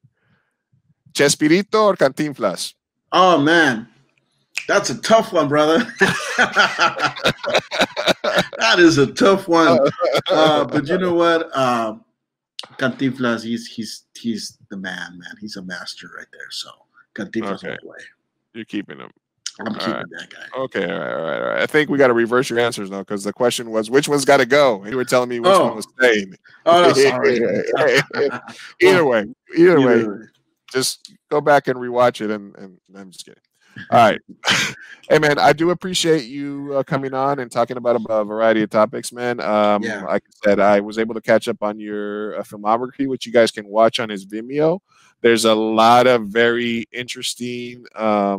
Chespirito or Cantinflas? Oh, man. That's a tough one, brother. That is a tough one. But you know what? Cantinflas, he's the man. He's a master right there. So Cantinflas all the way. You're keeping him. I'm keeping that guy. Okay, all right. I think we got to reverse your answers now, because the question was which one's got to go. You were telling me which one was staying. Oh, no, sorry. Either way, just go back and rewatch it. And I'm just kidding. All right. Hey, man, I do appreciate you coming on and talking about a variety of topics, man. Like I said, I was able to catch up on your filmography, which you guys can watch on his Vimeo. There's a lot of very interesting, horror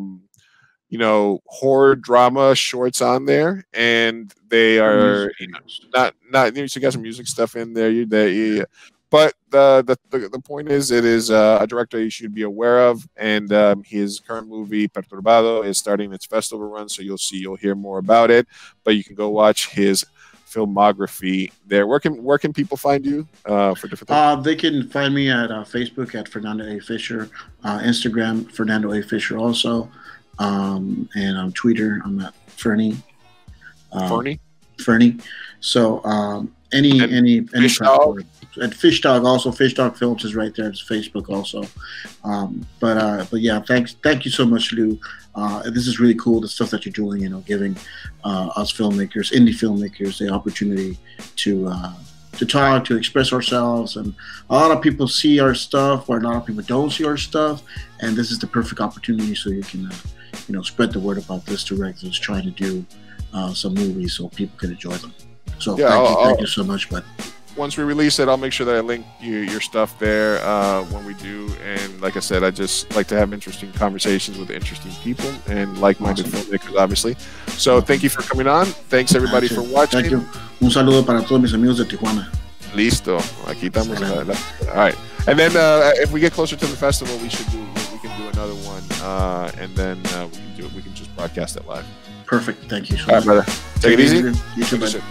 drama shorts on there, and they are not you got some music stuff in there. But the point is, it is a director you should be aware of, and his current movie Perturbado is starting its festival run, so you'll hear more about it. But you can go watch his filmography there. Where can people find you for different things? They can find me at Facebook at Fernando A Fisher, Instagram Fernando A Fisher also, and on Twitter I'm at Fernie. Fernie. So any FishDaug? at FishDaug also. FishDaugFilms is right there. It's Facebook also. But yeah, thank you so much, Lou. This is really cool, the stuff that you're doing. Giving us filmmakers, indie filmmakers, the opportunity to talk, to express ourselves. And a lot of people see our stuff, or a lot of people don't see our stuff. And this is the perfect opportunity so you can spread the word about this director who's trying to do some movies so people can enjoy them. So yeah, thank you so much, bud. Once we release it, I'll make sure that I link your stuff there when we do. And like I said, I just like to have interesting conversations with interesting people and like-minded filmmakers, obviously. So thank you for coming on. Thanks, everybody, for watching. Thank you. Un saludo para todos mis amigos de Tijuana. Listo. Aquí estamos. All right. And then if we get closer to the festival, we can do another one. And then we can just broadcast it live. Perfect. Thank you so much. All right, brother. Take it easy. You too, bud.